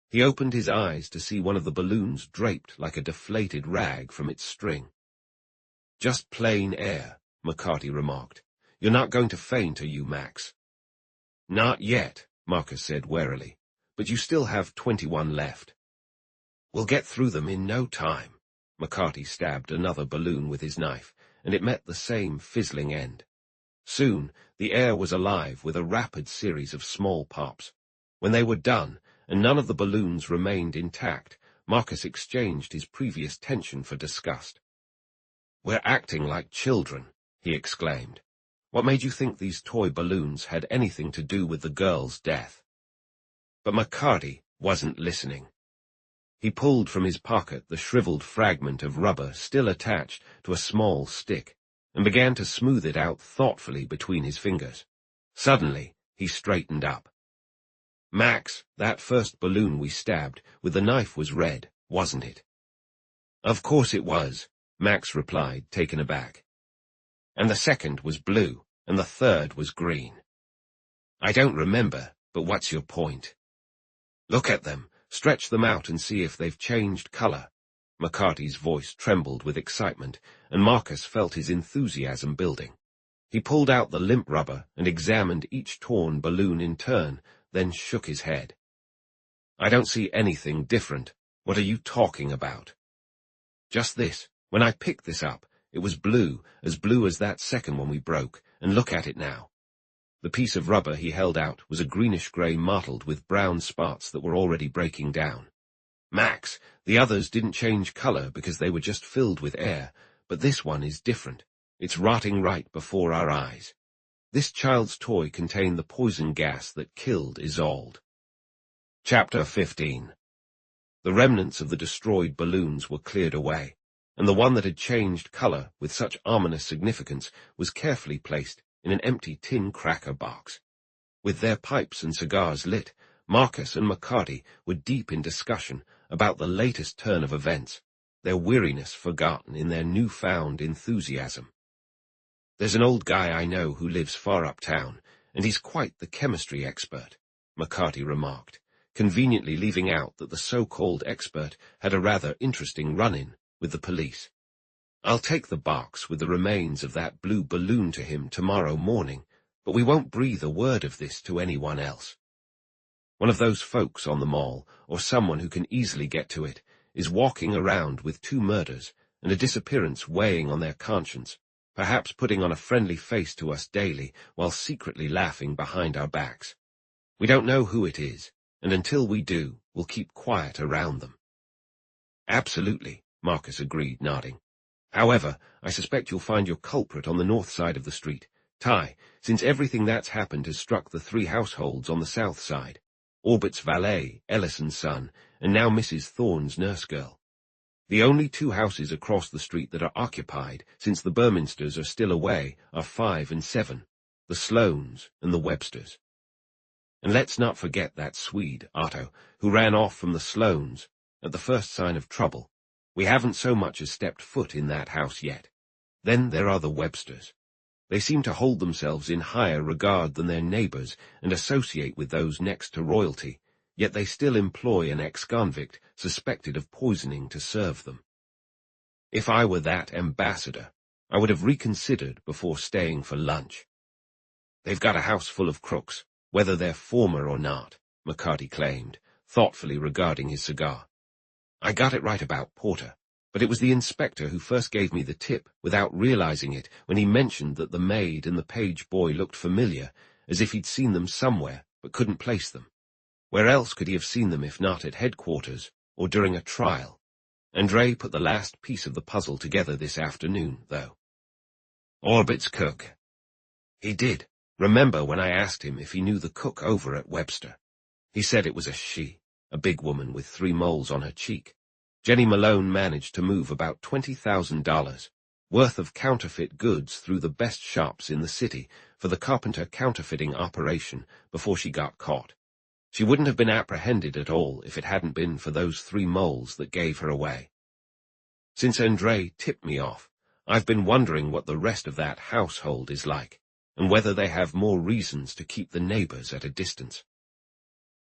He opened his eyes to see one of the balloons draped like a deflated rag from its string. Just plain air, McCarty remarked. You're not going to faint, are you, Max? Not yet, Marcus said warily, but you still have 21 left. We'll get through them in no time. McCarty stabbed another balloon with his knife, and it met the same fizzling end. Soon, the air was alive with a rapid series of small pops. When they were done, and none of the balloons remained intact, Marcus exchanged his previous tension for disgust. We're acting like children, he exclaimed. What made you think these toy balloons had anything to do with the girl's death? But McCarty wasn't listening. He pulled from his pocket the shriveled fragment of rubber still attached to a small stick, and began to smooth it out thoughtfully between his fingers. Suddenly, he straightened up. Max, that first balloon we stabbed with the knife was red, wasn't it? Of course it was, Max replied, taken aback. And the second was blue, and the third was green. I don't remember, but what's your point? Look at them, stretch them out and see if they've changed color. McCarty's voice trembled with excitement, and Marcus felt his enthusiasm building. He pulled out the limp rubber and examined each torn balloon in turn, then shook his head. I don't see anything different. What are you talking about? Just this. When I picked this up, it was blue as that second one we broke, and look at it now. The piece of rubber he held out was a greenish-gray mottled with brown spots that were already breaking down. Max, the others didn't change color because they were just filled with air, but this one is different. It's rotting right before our eyes. This child's toy contained the poison gas that killed Isolde. Chapter 15. The remnants of the destroyed balloons were cleared away, and the one that had changed color with such ominous significance was carefully placed in an empty tin cracker box. With their pipes and cigars lit, Marcus and McCarty were deep in discussion about the latest turn of events, their weariness forgotten in their newfound enthusiasm. There's an old guy I know who lives far uptown, and he's quite the chemistry expert, McCarty remarked, conveniently leaving out that the so-called expert had a rather interesting run-in with the police. I'll take the box with the remains of that blue balloon to him tomorrow morning, but we won't breathe a word of this to anyone else. One of those folks on the mall, or someone who can easily get to it, is walking around with 2 murders and a disappearance weighing on their conscience, perhaps putting on a friendly face to us daily while secretly laughing behind our backs. We don't know who it is, and until we do, we'll keep quiet around them. Absolutely, Marcus agreed, nodding. However, I suspect you'll find your culprit on the north side of the street, Ty, since everything that's happened has struck the 3 households on the south side. Orbert's valet, Ellison's son, and now Mrs. Thorne's nurse girl. The only 2 houses across the street that are occupied, since the Burminsters are still away, are 5 and 7, the Sloanes and the Websters. And let's not forget that Swede, Otto, who ran off from the Sloanes at the first sign of trouble. We haven't so much as stepped foot in that house yet. Then there are the Websters. They seem to hold themselves in higher regard than their neighbours and associate with those next to royalty, yet they still employ an ex-convict suspected of poisoning to serve them. If I were that ambassador, I would have reconsidered before staying for lunch. They've got a house full of crooks, whether they're former or not, McCarty claimed, thoughtfully regarding his cigar. I got it right about Porter, but it was the inspector who first gave me the tip without realizing it when he mentioned that the maid and the page boy looked familiar, as if he'd seen them somewhere but couldn't place them. Where else could he have seen them if not at headquarters or during a trial? Andre put the last piece of the puzzle together this afternoon, though. Orbert's cook. He did. Remember when I asked him if he knew the cook over at Webster? He said it was a she, a big woman with 3 moles on her cheek. Jenny Malone managed to move about $20,000 worth of counterfeit goods through the best shops in the city for the Carpenter counterfeiting operation before she got caught. She wouldn't have been apprehended at all if it hadn't been for those 3 moles that gave her away. Since Andre tipped me off, I've been wondering what the rest of that household is like, and whether they have more reasons to keep the neighbours at a distance.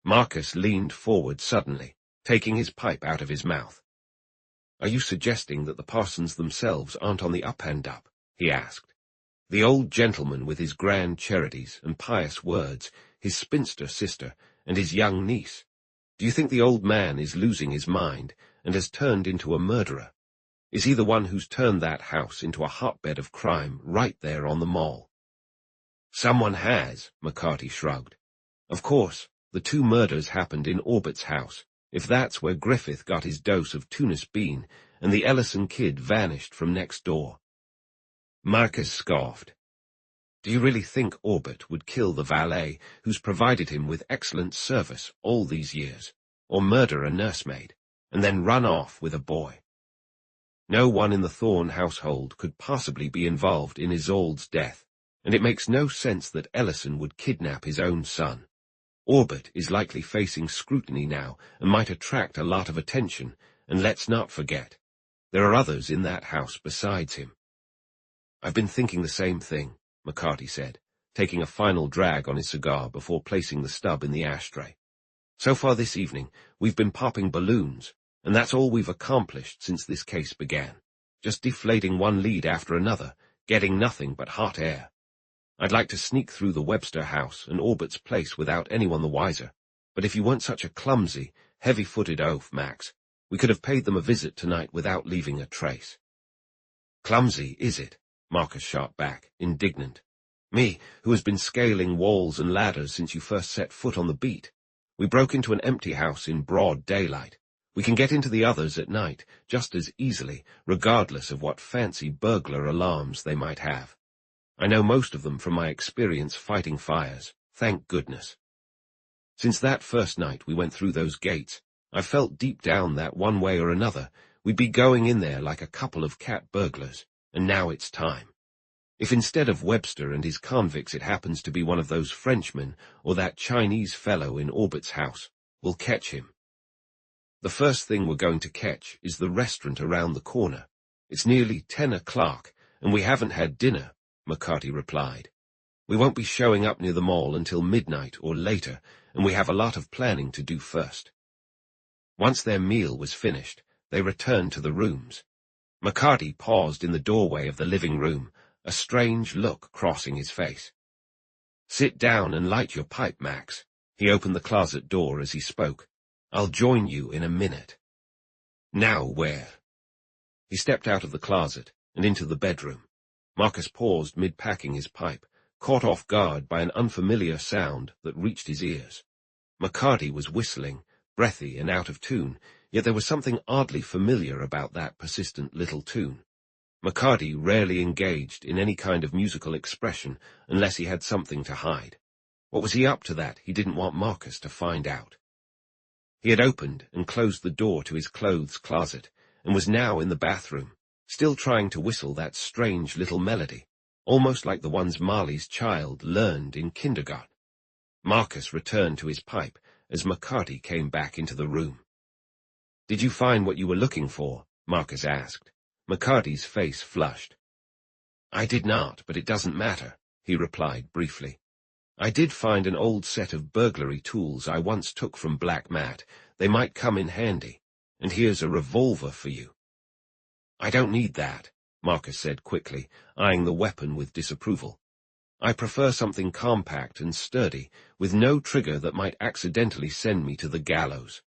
Marcus leaned forward suddenly, taking his pipe out of his mouth. Are you suggesting that the Parsons themselves aren't on the up and up? He asked. The old gentleman with his grand charities and pious words, his spinster sister, and his young niece. Do you think the old man is losing his mind and has turned into a murderer? Is he the one who's turned that house into a hotbed of crime right there on the Mall? Someone has, McCarty shrugged. Of course, the 2 murders happened in Orbert's house, if that's where Griffith got his dose of Tunis bean and the Ellison kid vanished from next door. Marcus scoffed. Do you really think Orbert would kill the valet who's provided him with excellent service all these years, or murder a nursemaid, and then run off with a boy? No one in the Thorne household could possibly be involved in Isolde's death, and it makes no sense that Ellison would kidnap his own son. Orbert is likely facing scrutiny now and might attract a lot of attention, and let's not forget, there are others in that house besides him. I've been thinking the same thing, McCarty said, taking a final drag on his cigar before placing the stub in the ashtray. So far this evening, we've been popping balloons, and that's all we've accomplished since this case began. Just deflating one lead after another, getting nothing but hot air. I'd like to sneak through the Webster house and Orbert's place without anyone the wiser, but if you weren't such a clumsy, heavy-footed oaf, Max, we could have paid them a visit tonight without leaving a trace. Clumsy, is it? Marcus shot back, indignant. Me, who has been scaling walls and ladders since you first set foot on the beat. We broke into an empty house in broad daylight. We can get into the others at night, just as easily, regardless of what fancy burglar alarms they might have. I know most of them from my experience fighting fires, thank goodness. Since that first night we went through those gates, I felt deep down that one way or another we'd be going in there like a couple of cat burglars, and now it's time. If instead of Webster and his convicts it happens to be one of those Frenchmen or that Chinese fellow in Orbert's house, we'll catch him. The first thing we're going to catch is the restaurant around the corner. It's nearly 10 o'clock, and we haven't had dinner, McCarty replied. We won't be showing up near the mall until midnight or later, and we have a lot of planning to do first. Once their meal was finished, they returned to the rooms. McCarty paused in the doorway of the living room, a strange look crossing his face. Sit down and light your pipe, Max. He opened the closet door as he spoke. I'll join you in a minute. Now where? He stepped out of the closet and into the bedroom. Marcus paused mid-packing his pipe, caught off guard by an unfamiliar sound that reached his ears. McCarty was whistling, breathy and out of tune, yet there was something oddly familiar about that persistent little tune. McCarty rarely engaged in any kind of musical expression unless he had something to hide. What was he up to that he didn't want Marcus to find out? He had opened and closed the door to his clothes closet and was now in the bathroom, still trying to whistle that strange little melody, almost like the ones Marley's child learned in kindergarten. Marcus returned to his pipe as McCarty came back into the room. "Did you find what you were looking for?" Marcus asked. McCarty's face flushed. "I did not, but it doesn't matter," he replied briefly. "I did find an old set of burglary tools I once took from Black Matt. They might come in handy. And here's a revolver for you." "I don't need that," Marcus said quickly, eyeing the weapon with disapproval. "I prefer something compact and sturdy, with no trigger that might accidentally send me to the gallows."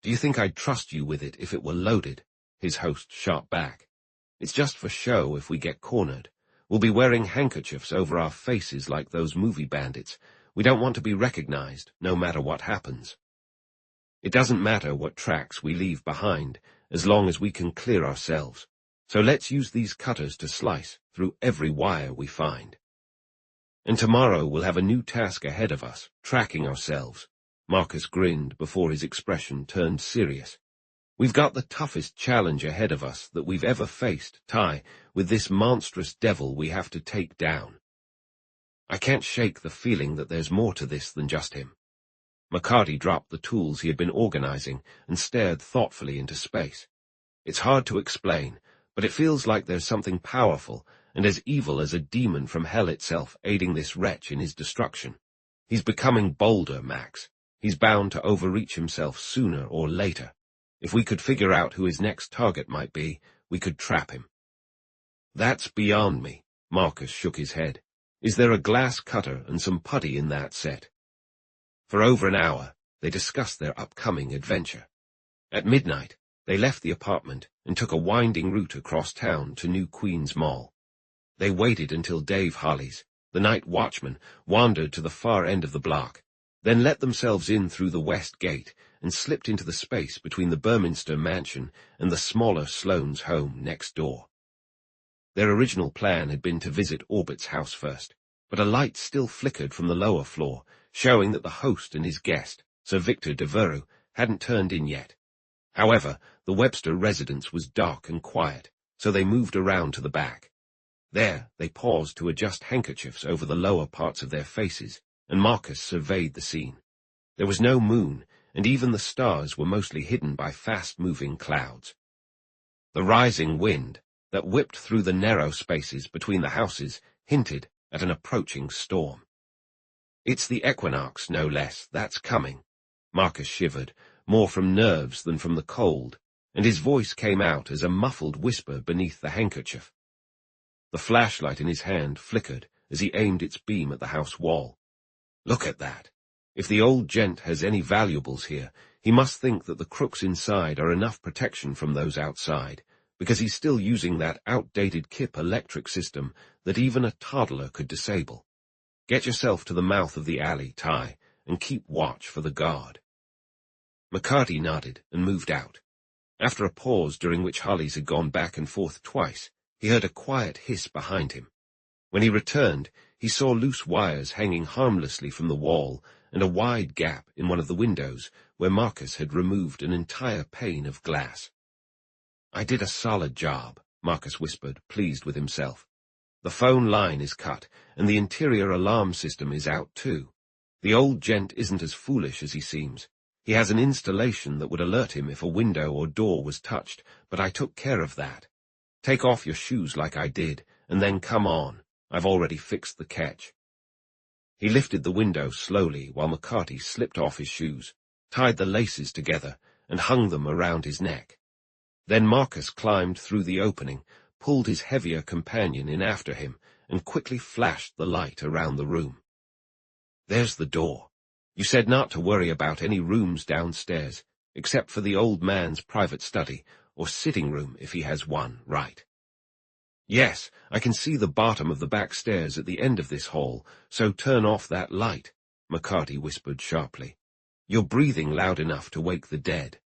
"Do you think I'd trust you with it if it were loaded?" his host shot back. "It's just for show if we get cornered. We'll be wearing handkerchiefs over our faces like those movie bandits. We don't want to be recognized, no matter what happens. It doesn't matter what tracks we leave behind, as long as we can clear ourselves. So let's use these cutters to slice through every wire we find. And tomorrow we'll have a new task ahead of us, tracking ourselves." Marcus grinned before his expression turned serious. "We've got the toughest challenge ahead of us that we've ever faced, Ty, with this monstrous devil we have to take down. I can't shake the feeling that there's more to this than just him." McCarty dropped the tools he had been organizing and stared thoughtfully into space. "It's hard to explain, but it feels like there's something powerful and as evil as a demon from hell itself aiding this wretch in his destruction. He's becoming bolder, Max. He's bound to overreach himself sooner or later. If we could figure out who his next target might be, we could trap him." "That's beyond me," Marcus shook his head. "Is there a glass cutter and some putty in that set?" For over an hour, they discussed their upcoming adventure. At midnight, they left the apartment and took a winding route across town to New Queens Mall. They waited until Dave Harley's, the night watchman, wandered to the far end of the block, then let themselves in through the west gate and slipped into the space between the Burminster mansion and the smaller Sloane's home next door. Their original plan had been to visit Orbit's house first, but a light still flickered from the lower floor, showing that the host and his guest, Sir Victor Devereux, hadn't turned in yet. However, the Webster residence was dark and quiet, so they moved around to the back. There, they paused to adjust handkerchiefs over the lower parts of their faces, and Marcus surveyed the scene. There was no moon, and even the stars were mostly hidden by fast-moving clouds. The rising wind that whipped through the narrow spaces between the houses hinted at an approaching storm. "It's the equinox, no less, that's coming." Marcus shivered, more from nerves than from the cold, and his voice came out as a muffled whisper beneath the handkerchief. The flashlight in his hand flickered as he aimed its beam at the house wall. "Look at that. If the old gent has any valuables here, he must think that the crooks inside are enough protection from those outside, because he's still using that outdated Kip electric system that even a toddler could disable. Get yourself to the mouth of the alley, Ty, and keep watch for the guard." McCarty nodded and moved out. After a pause during which Hollies had gone back and forth twice, he heard a quiet hiss behind him. When he returned, he saw loose wires hanging harmlessly from the wall and a wide gap in one of the windows where Marcus had removed an entire pane of glass. "I did a solid job," Marcus whispered, pleased with himself. "The phone line is cut, and the interior alarm system is out too. The old gent isn't as foolish as he seems. He has an installation that would alert him if a window or door was touched, but I took care of that. Take off your shoes like I did, and then come on. I've already fixed the catch." He lifted the window slowly while McCarty slipped off his shoes, tied the laces together, and hung them around his neck. Then Marcus climbed through the opening, pulled his heavier companion in after him, and quickly flashed the light around the room. "There's the door. You said not to worry about any rooms downstairs, except for the old man's private study, or sitting room if he has one, right?" "Yes, I can see the bottom of the back stairs at the end of this hall, so turn off that light," McCarty whispered sharply. "You're breathing loud enough to wake the dead."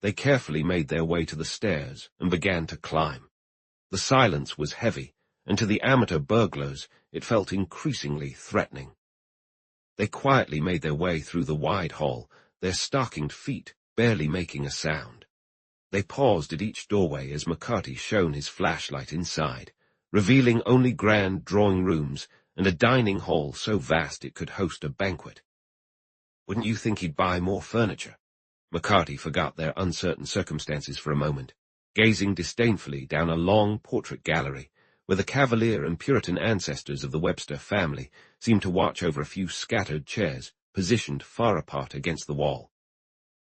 They carefully made their way to the stairs and began to climb. The silence was heavy, and to the amateur burglars it felt increasingly threatening. They quietly made their way through the wide hall, their stockinged feet barely making a sound. They paused at each doorway as McCarty shone his flashlight inside, revealing only grand drawing rooms and a dining hall so vast it could host a banquet. Wouldn't you think he'd buy more furniture? McCarty forgot their uncertain circumstances for a moment, gazing disdainfully down a long portrait gallery, where the Cavalier and Puritan ancestors of the Webster family seemed to watch over a few scattered chairs positioned far apart against the wall.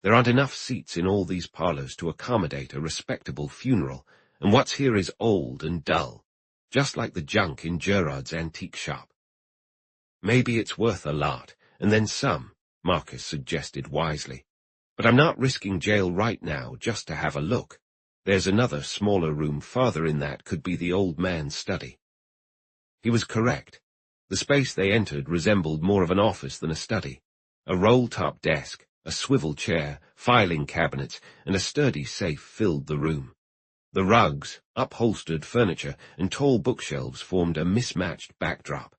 There aren't enough seats in all these parlors to accommodate a respectable funeral, and what's here is old and dull, just like the junk in Gerard's antique shop. Maybe it's worth a lot, and then some, Marcus suggested wisely. But I'm not risking jail right now just to have a look. There's another smaller room farther in that could be the old man's study. He was correct. The space they entered resembled more of an office than a study. A roll-top desk, a swivel chair, filing cabinets, and a sturdy safe filled the room. The rugs, upholstered furniture, and tall bookshelves formed a mismatched backdrop.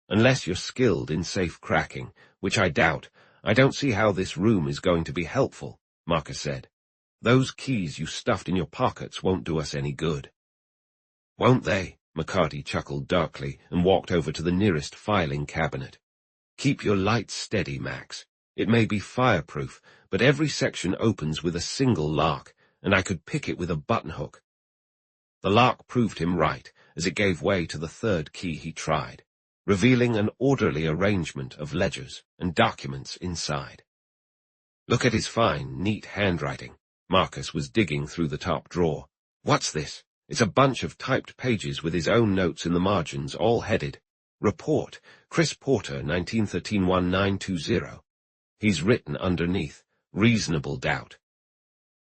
Unless you're skilled in safe cracking, which I doubt, I don't see how this room is going to be helpful, Marcus said. Those keys you stuffed in your pockets won't do us any good. Won't they? McCarty chuckled darkly and walked over to the nearest filing cabinet. Keep your lights steady, Max. It may be fireproof, but every section opens with a single lock, and I could pick it with a button hook. The lock proved him right, as it gave way to the third key he tried, revealing an orderly arrangement of ledgers and documents inside. Look at his fine, neat handwriting. Marcus was digging through the top drawer. What's this? It's a bunch of typed pages with his own notes in the margins, all headed. Report, Chris Porter, 1913-1920. He's written underneath, reasonable doubt.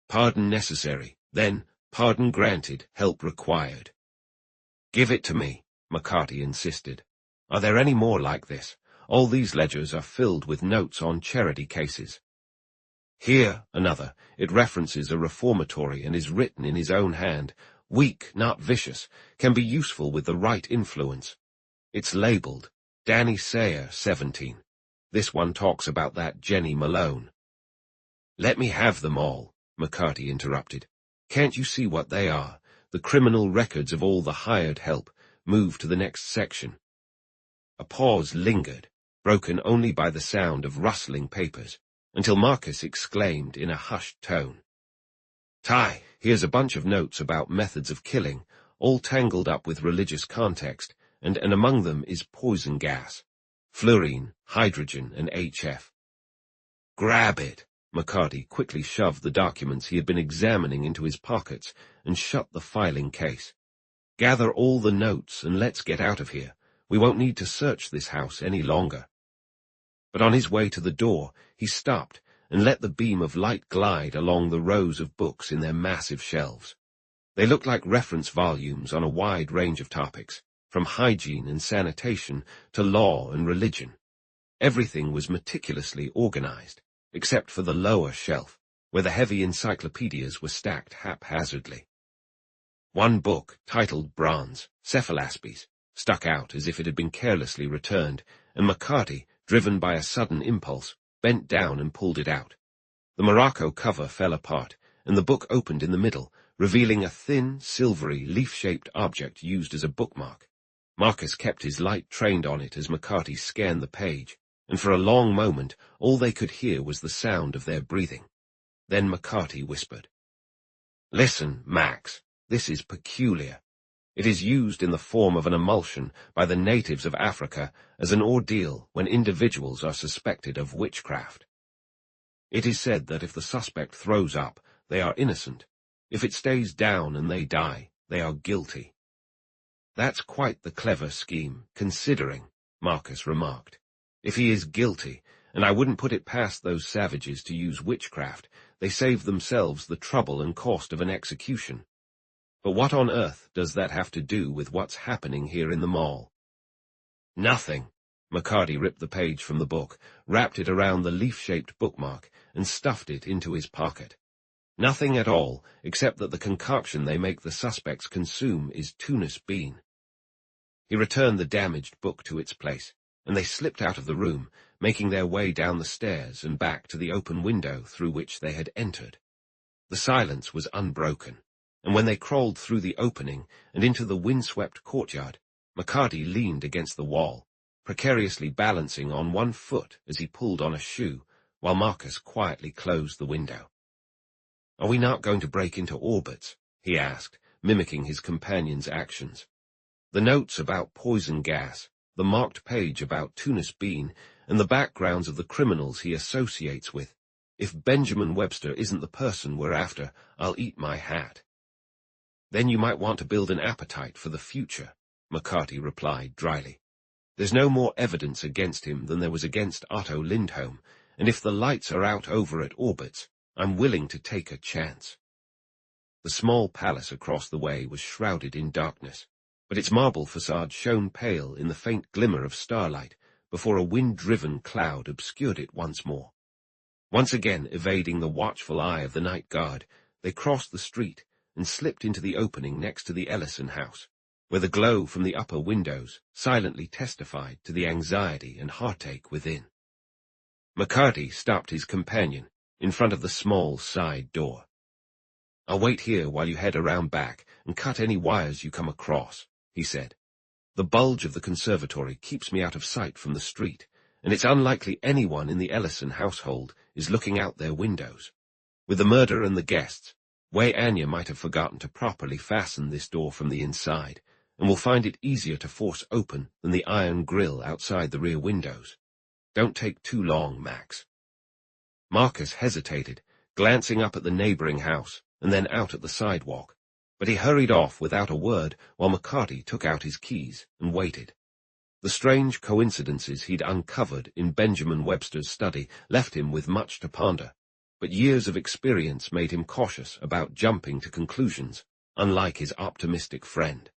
Pardon necessary, then, pardon granted, help required. Give it to me, McCarty insisted. Are there any more like this? All these ledgers are filled with notes on charity cases. Here, another. It references a reformatory and is written in his own hand. Weak, not vicious, can be useful with the right influence. It's labeled, Danny Sayer, 17. This one talks about that Jenny Malone. Let me have them all, McCarty interrupted. Can't you see what they are? The criminal records of all the hired help. Move to the next section. A pause lingered, broken only by the sound of rustling papers, until Marcus exclaimed in a hushed tone. Ty, here's a bunch of notes about methods of killing, all tangled up with religious context, and among them is poison gas. Fluorine, hydrogen, and HF. Grab it! McCarty quickly shoved the documents he had been examining into his pockets and shut the filing case. Gather all the notes and let's get out of here. We won't need to search this house any longer. But on his way to the door, he stopped and let the beam of light glide along the rows of books in their massive shelves. They looked like reference volumes on a wide range of topics, from hygiene and sanitation to law and religion. Everything was meticulously organized, except for the lower shelf, where the heavy encyclopedias were stacked haphazardly. One book, titled Bronze, Cephalaspes, stuck out as if it had been carelessly returned, and McCarty, driven by a sudden impulse, bent down and pulled it out. The morocco cover fell apart, and the book opened in the middle, revealing a thin, silvery, leaf-shaped object used as a bookmark. Marcus kept his light trained on it as McCarty scanned the page, and for a long moment all they could hear was the sound of their breathing. Then McCarty whispered, Listen, Max, this is peculiar. It is used in the form of an emulsion by the natives of Africa as an ordeal when individuals are suspected of witchcraft. It is said that if the suspect throws up, they are innocent. If it stays down and they die, they are guilty. That's quite the clever scheme, considering, Marcus remarked. If he is guilty, and I wouldn't put it past those savages to use witchcraft, they save themselves the trouble and cost of an execution. But what on earth does that have to do with what's happening here in the mall? Nothing. McCarty ripped the page from the book, wrapped it around the leaf-shaped bookmark, and stuffed it into his pocket. Nothing at all, except that the concoction they make the suspects consume is Tunis bean. He returned the damaged book to its place, and they slipped out of the room, making their way down the stairs and back to the open window through which they had entered. The silence was unbroken, and when they crawled through the opening and into the windswept courtyard, McCarty leaned against the wall, precariously balancing on one foot as he pulled on a shoe, while Marcus quietly closed the window. "Are we not going to break into orbits?" he asked, mimicking his companion's actions. The notes about poison gas, the marked page about Tunis bean, and the backgrounds of the criminals he associates with. If Benjamin Webster isn't the person we're after, I'll eat my hat. "Then you might want to build an appetite for the future," McCarty replied dryly. "There's no more evidence against him than there was against Otto Lindholm, and if the lights are out over at Orbits, I'm willing to take a chance." The small palace across the way was shrouded in darkness, but its marble facade shone pale in the faint glimmer of starlight before a wind-driven cloud obscured it once more. Once again evading the watchful eye of the night guard, they crossed the street and slipped into the opening next to the Ellison house, where the glow from the upper windows silently testified to the anxiety and heartache within. McCarty stopped his companion in front of the small side door. "I'll wait here while you head around back and cut any wires you come across," he said. "The bulge of the conservatory keeps me out of sight from the street, and it's unlikely anyone in the Ellison household is looking out their windows. With the murder and the guests, Way Anya might have forgotten to properly fasten this door from the inside, and will find it easier to force open than the iron grille outside the rear windows. Don't take too long, Max." Marcus hesitated, glancing up at the neighboring house and then out at the sidewalk, but he hurried off without a word while McCarty took out his keys and waited. The strange coincidences he'd uncovered in Benjamin Webster's study left him with much to ponder, but years of experience made him cautious about jumping to conclusions, unlike his optimistic friend.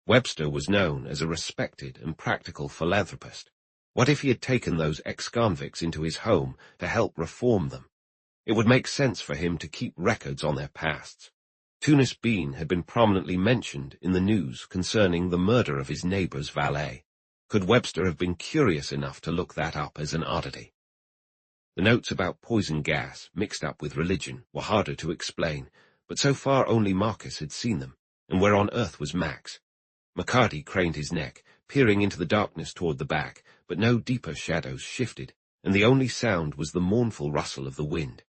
Webster was known as a respected and practical philanthropist. What if he had taken those ex-convicts into his home to help reform them? It would make sense for him to keep records on their pasts. Tunis bean had been prominently mentioned in the news concerning the murder of his neighbor's valet. Could Webster have been curious enough to look that up as an oddity? The notes about poison gas, mixed up with religion, were harder to explain, but so far only Marcus had seen them, and where on earth was Max? McCarty craned his neck, peering into the darkness toward the back, but no deeper shadows shifted, and the only sound was the mournful rustle of the wind.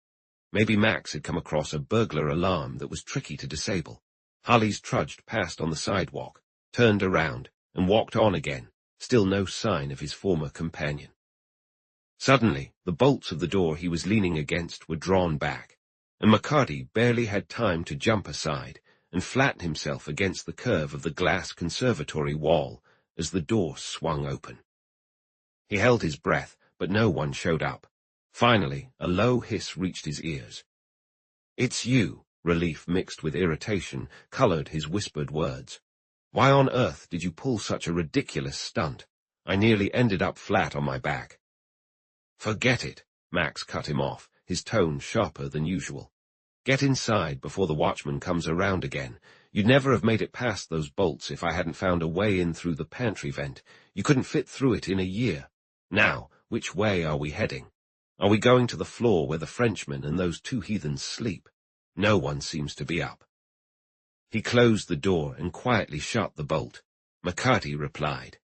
Maybe Max had come across a burglar alarm that was tricky to disable. Hollies trudged past on the sidewalk, turned around, and walked on again, still no sign of his former companion. Suddenly, the bolts of the door he was leaning against were drawn back, and McCarty barely had time to jump aside and flatten himself against the curve of the glass conservatory wall as the door swung open. He held his breath, but no one showed up. Finally, a low hiss reached his ears. "It's you," relief mixed with irritation colored his whispered words. "Why on earth did you pull such a ridiculous stunt? I nearly ended up flat on my back." "Forget it," Max cut him off, his tone sharper than usual. "Get inside before the watchman comes around again. You'd never have made it past those bolts if I hadn't found a way in through the pantry vent. You couldn't fit through it in a year. Now, which way are we heading? Are we going to the floor where the Frenchman and those two heathens sleep? No one seems to be up." He closed the door and quietly shut the bolt. McCarty replied,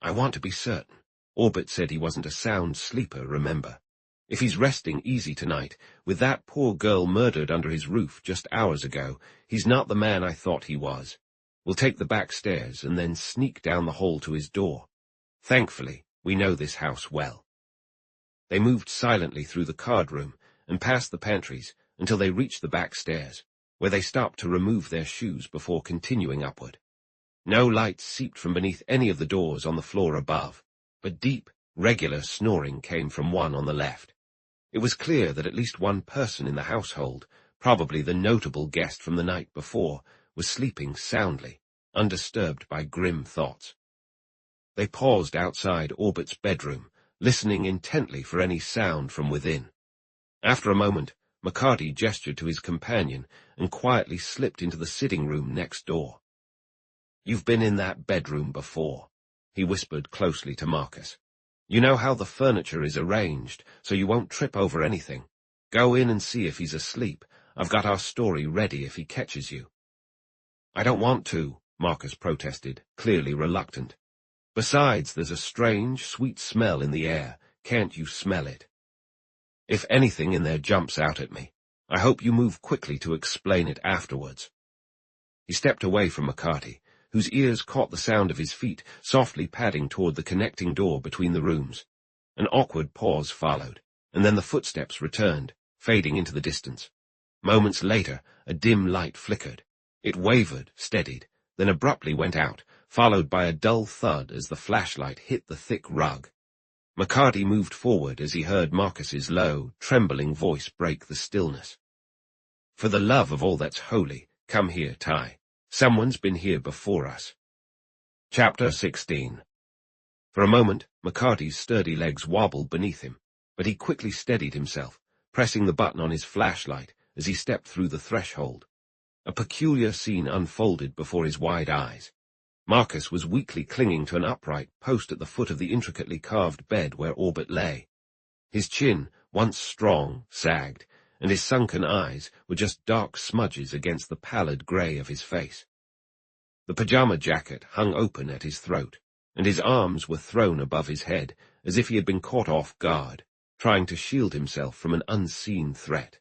"I want to be certain. Orbit said he wasn't a sound sleeper, remember? If he's resting easy tonight, with that poor girl murdered under his roof just hours ago, he's not the man I thought he was. We'll take the back stairs and then sneak down the hall to his door. Thankfully, we know this house well." They moved silently through the card room and past the pantries until they reached the back stairs, where they stopped to remove their shoes before continuing upward. No light seeped from beneath any of the doors on the floor above, but deep, regular snoring came from one on the left. It was clear that at least one person in the household, probably the notable guest from the night before, was sleeping soundly, undisturbed by grim thoughts. They paused outside Orbit's bedroom, listening intently for any sound from within. After a moment, McCarty gestured to his companion and quietly slipped into the sitting room next door. "You've been in that bedroom before," he whispered closely to Marcus. "You know how the furniture is arranged, so you won't trip over anything. Go in and see if he's asleep. I've got our story ready if he catches you." "I don't want to," Marcus protested, clearly reluctant. "Besides, there's a strange, sweet smell in the air. Can't you smell it? If anything in there jumps out at me, I hope you move quickly to explain it afterwards." He stepped away from McCarty, whose ears caught the sound of his feet softly padding toward the connecting door between the rooms. An awkward pause followed, and then the footsteps returned, fading into the distance. Moments later, a dim light flickered. It wavered, steadied, then abruptly went out, followed by a dull thud as the flashlight hit the thick rug. McCarty moved forward as he heard Marcus's low, trembling voice break the stillness. "For the love of all that's holy, come here, Ty. Someone's been here before us." Chapter 16. For a moment, McCarty's sturdy legs wobbled beneath him, but he quickly steadied himself, pressing the button on his flashlight as he stepped through the threshold. A peculiar scene unfolded before his wide eyes. Marcus was weakly clinging to an upright post at the foot of the intricately carved bed where Orbit lay. His chin, once strong, sagged, and his sunken eyes were just dark smudges against the pallid grey of his face. The pajama jacket hung open at his throat, and his arms were thrown above his head, as if he had been caught off guard, trying to shield himself from an unseen threat.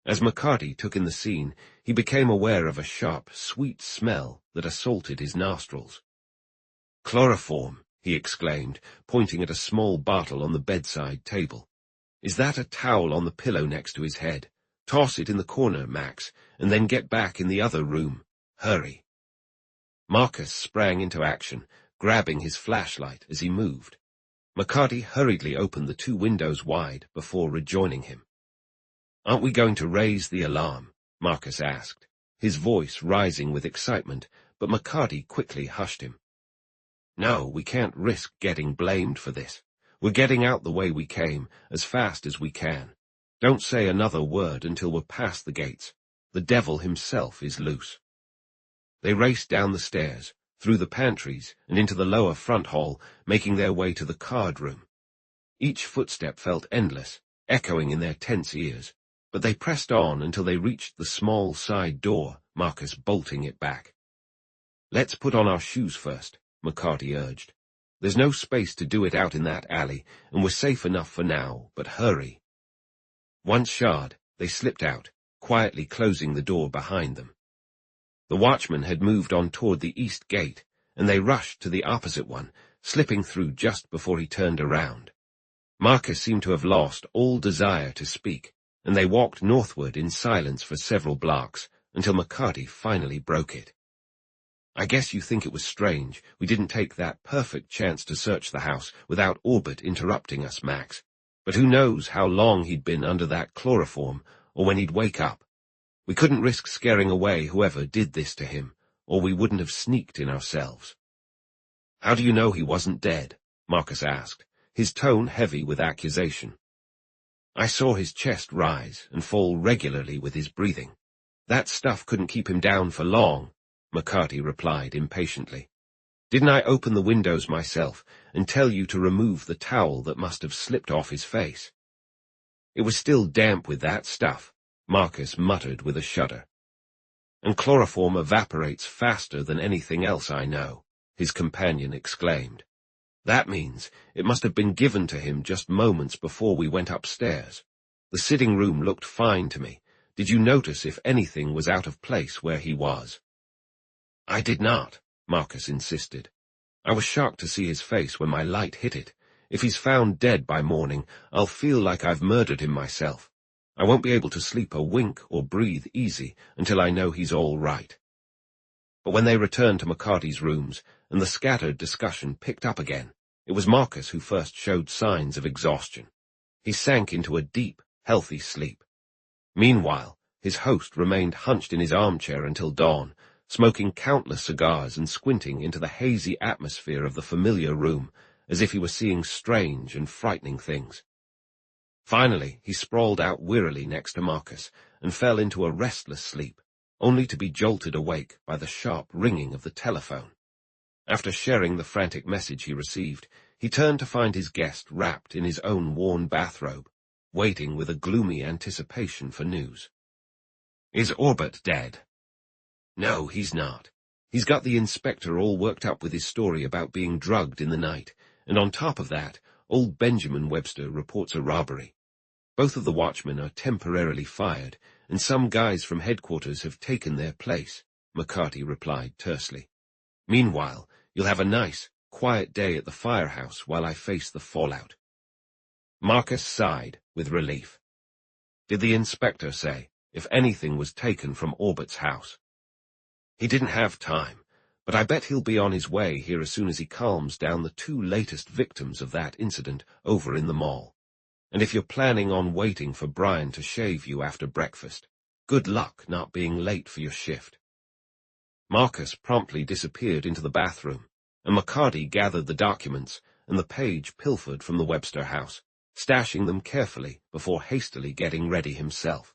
As McCarty took in the scene, he became aware of a sharp, sweet smell that assaulted his nostrils. "Chloroform," he exclaimed, pointing at a small bottle on the bedside table. "Is that a towel on the pillow next to his head? Toss it in the corner, Max, and then get back in the other room. Hurry." Marcus sprang into action, grabbing his flashlight as he moved. McCarty hurriedly opened the 2 windows wide before rejoining him. "Aren't we going to raise the alarm?" Marcus asked, his voice rising with excitement, but McCarty quickly hushed him. "No, we can't risk getting blamed for this. We're getting out the way we came, as fast as we can. Don't say another word until we're past the gates. The devil himself is loose." They raced down the stairs, through the pantries, and into the lower front hall, making their way to the card room. Each footstep felt endless, echoing in their tense ears, but they pressed on until they reached the small side door, Marcus bolting it back. "Let's put on our shoes first," McCarty urged. "There's no space to do it out in that alley, and we're safe enough for now, but hurry." Once shod, they slipped out, quietly closing the door behind them. The watchman had moved on toward the east gate, and they rushed to the opposite one, slipping through just before he turned around. Marcus seemed to have lost all desire to speak, and they walked northward in silence for several blocks, until McCarty finally broke it. "I guess you think it was strange we didn't take that perfect chance to search the house without Orbit interrupting us, Max. But who knows how long he'd been under that chloroform, or when he'd wake up. We couldn't risk scaring away whoever did this to him, or we wouldn't have sneaked in ourselves." "How do you know he wasn't dead?" Marcus asked, his tone heavy with accusation. "I saw his chest rise and fall regularly with his breathing. That stuff couldn't keep him down for long," McCarty replied impatiently. "Didn't I open the windows myself and tell you to remove the towel that must have slipped off his face?" "It was still damp with that stuff," Marcus muttered with a shudder. "And chloroform evaporates faster than anything else I know," his companion exclaimed. "That means it must have been given to him just moments before we went upstairs. The sitting room looked fine to me. Did you notice if anything was out of place where he was?" "I did not," Marcus insisted. "I was shocked to see his face when my light hit it. If he's found dead by morning, I'll feel like I've murdered him myself. I won't be able to sleep a wink or breathe easy until I know he's all right." But when they returned to McCarty's rooms and the scattered discussion picked up again, it was Marcus who first showed signs of exhaustion. He sank into a deep, healthy sleep. Meanwhile, his host remained hunched in his armchair until dawn, smoking countless cigars and squinting into the hazy atmosphere of the familiar room, as if he were seeing strange and frightening things. Finally, he sprawled out wearily next to Marcus and fell into a restless sleep, only to be jolted awake by the sharp ringing of the telephone. After sharing the frantic message he received, he turned to find his guest wrapped in his own worn bathrobe, waiting with a gloomy anticipation for news. "Is Orbit dead?" "No, he's not. He's got the inspector all worked up with his story about being drugged in the night, and on top of that, old Benjamin Webster reports a robbery. Both of the watchmen are temporarily fired, and some guys from headquarters have taken their place," McCarty replied tersely. "Meanwhile, you'll have a nice, quiet day at the firehouse while I face the fallout." Marcus sighed with relief. "Did the inspector say if anything was taken from Orbit's house?" "He didn't have time, but I bet he'll be on his way here as soon as he calms down the two latest victims of that incident over in the mall. And if you're planning on waiting for Brian to shave you after breakfast, good luck not being late for your shift." Marcus promptly disappeared into the bathroom, and McCarty gathered the documents and the page pilfered from the Webster house, stashing them carefully before hastily getting ready himself.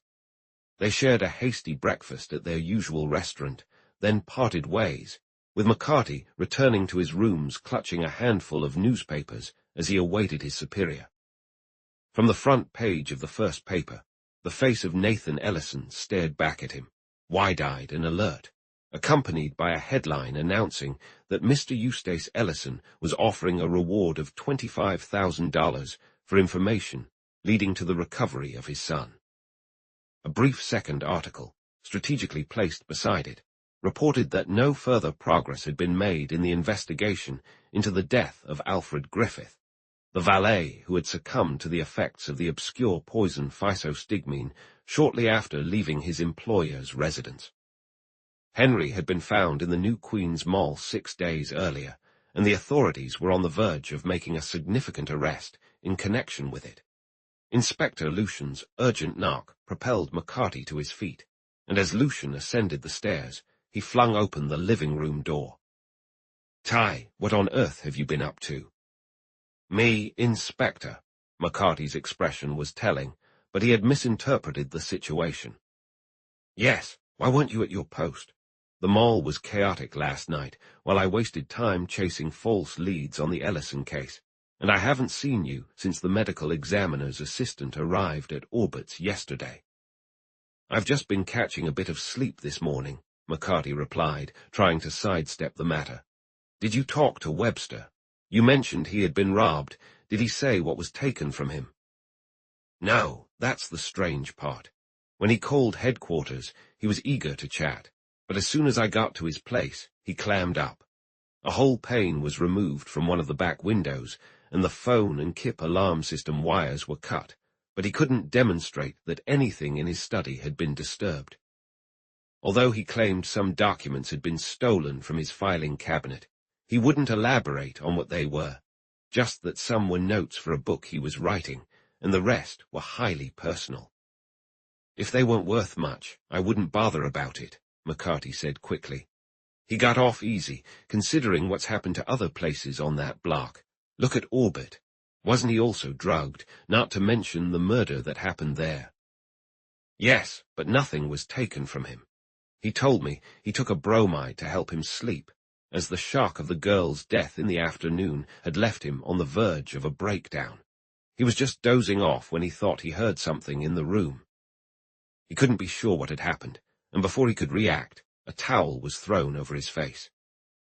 They shared a hasty breakfast at their usual restaurant, then parted ways, with McCarty returning to his rooms clutching a handful of newspapers as he awaited his superior. From the front page of the first paper, the face of Nathan Ellison stared back at him, wide-eyed and alert, accompanied by a headline announcing that Mr. Eustace Ellison was offering a reward of $25,000 for information leading to the recovery of his son. A brief second article, strategically placed beside it, reported that no further progress had been made in the investigation into the death of Alfred Griffith, the valet who had succumbed to the effects of the obscure poison physostigmine shortly after leaving his employer's residence. Henry had been found in the New Queens Mall 6 days earlier, and the authorities were on the verge of making a significant arrest in connection with it. Inspector Lucien's urgent knock propelled McCarty to his feet, and as Lucien ascended the stairs, he flung open the living room door. "Ty, what on earth have you been up to?" "Me, Inspector." McCarty's expression was telling, but he had misinterpreted the situation. "Yes, why weren't you at your post? The mall was chaotic last night, while I wasted time chasing false leads on the Ellison case, and I haven't seen you since the medical examiner's assistant arrived at Orbit's yesterday." "I've just been catching a bit of sleep this morning," McCarty replied, trying to sidestep the matter. "Did you talk to Webster? You mentioned he had been robbed. Did he say what was taken from him?" "No, that's the strange part. When he called headquarters, he was eager to chat, but as soon as I got to his place, he clammed up. A whole pane was removed from one of the back windows, and the phone and KIP alarm system wires were cut, but he couldn't demonstrate that anything in his study had been disturbed. Although he claimed some documents had been stolen from his filing cabinet, he wouldn't elaborate on what they were, just that some were notes for a book he was writing, and the rest were highly personal. "If they weren't worth much, I wouldn't bother about it," McCarty said quickly. "He got off easy, considering what's happened to other places on that block. Look at Orbit. Wasn't he also drugged, not to mention the murder that happened there?" "Yes, but nothing was taken from him. He told me he took a bromide to help him sleep, as the shock of the girl's death in the afternoon had left him on the verge of a breakdown. He was just dozing off when he thought he heard something in the room. He couldn't be sure what had happened, and before he could react, a towel was thrown over his face.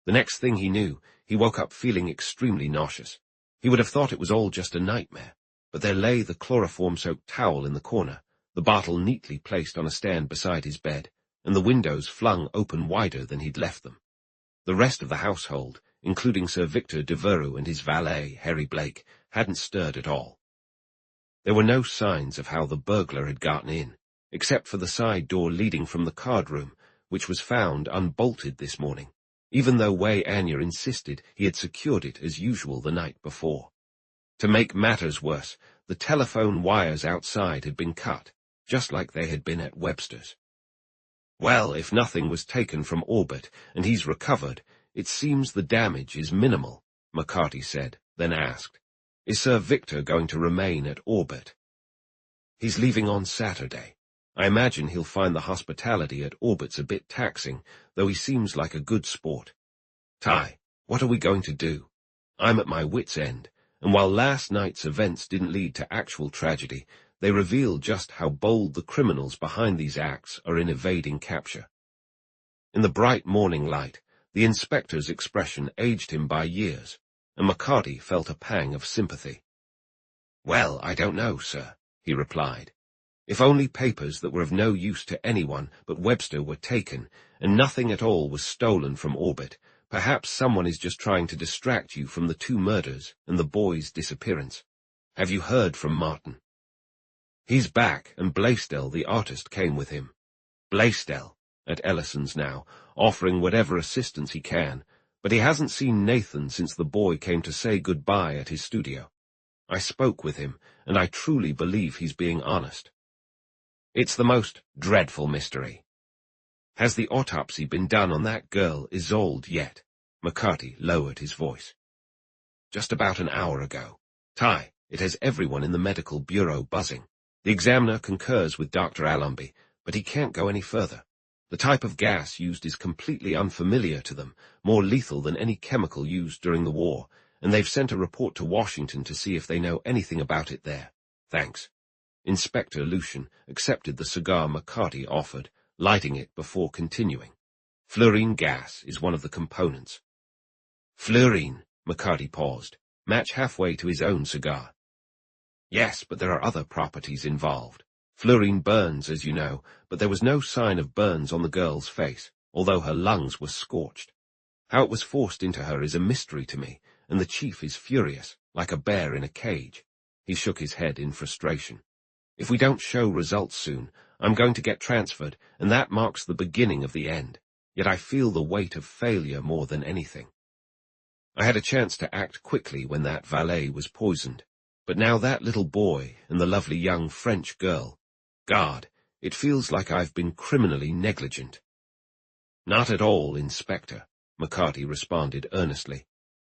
The next thing he knew, he woke up feeling extremely nauseous. He would have thought it was all just a nightmare, but there lay the chloroform-soaked towel in the corner, the bottle neatly placed on a stand beside his bed, and the windows flung open wider than he'd left them. The rest of the household, including Sir Victor Devereux and his valet, Harry Blake, hadn't stirred at all. There were no signs of how the burglar had gotten in, except for the side door leading from the card room, which was found unbolted this morning, even though Wei Anya insisted he had secured it as usual the night before. To make matters worse, the telephone wires outside had been cut, just like they had been at Webster's. "Well, if nothing was taken from Orbit, and he's recovered, it seems the damage is minimal," McCarty said, then asked, "Is Sir Victor going to remain at Orbit?" He's leaving on Saturday. I imagine he'll find the hospitality at Orbit's a bit taxing, though he seems like a good sport. Ty, what are we going to do? I'm at my wit's end, and while last night's events didn't lead to actual tragedy, they reveal just how bold the criminals behind these acts are in evading capture. In the bright morning light, the inspector's expression aged him by years, and McCarty felt a pang of sympathy. Well, I don't know, sir, he replied. If only papers that were of no use to anyone but Webster were taken, and nothing at all was stolen from Orbit, perhaps someone is just trying to distract you from the 2 murders and the boy's disappearance. Have you heard from Martin? He's back, and Blaisdell, the artist, came with him. Blaisdell, at Ellison's now, offering whatever assistance he can, but he hasn't seen Nathan since the boy came to say goodbye at his studio. I spoke with him, and I truly believe he's being honest. It's the most dreadful mystery. Has the autopsy been done on that girl Isolde yet? McCarty lowered his voice. Just about an hour ago. Ty, it has everyone in the medical bureau buzzing. The examiner concurs with Dr. Allonby, but he can't go any further. The type of gas used is completely unfamiliar to them, more lethal than any chemical used during the war, and they've sent a report to Washington to see if they know anything about it there. Thanks. Inspector Lucien accepted the cigar McCarty offered, lighting it before continuing. Fluorine gas is one of the components. Fluorine, McCarty paused, match halfway to his own cigar. Yes, but there are other properties involved. Fluorine burns, as you know, but there was no sign of burns on the girl's face, although her lungs were scorched. How it was forced into her is a mystery to me, and the chief is furious, like a bear in a cage. He shook his head in frustration. If we don't show results soon, I'm going to get transferred, and that marks the beginning of the end. Yet I feel the weight of failure more than anything. I had a chance to act quickly when that valet was poisoned, but now that little boy and the lovely young French girl, God, it feels like I've been criminally negligent. Not at all, Inspector, McCarty responded earnestly.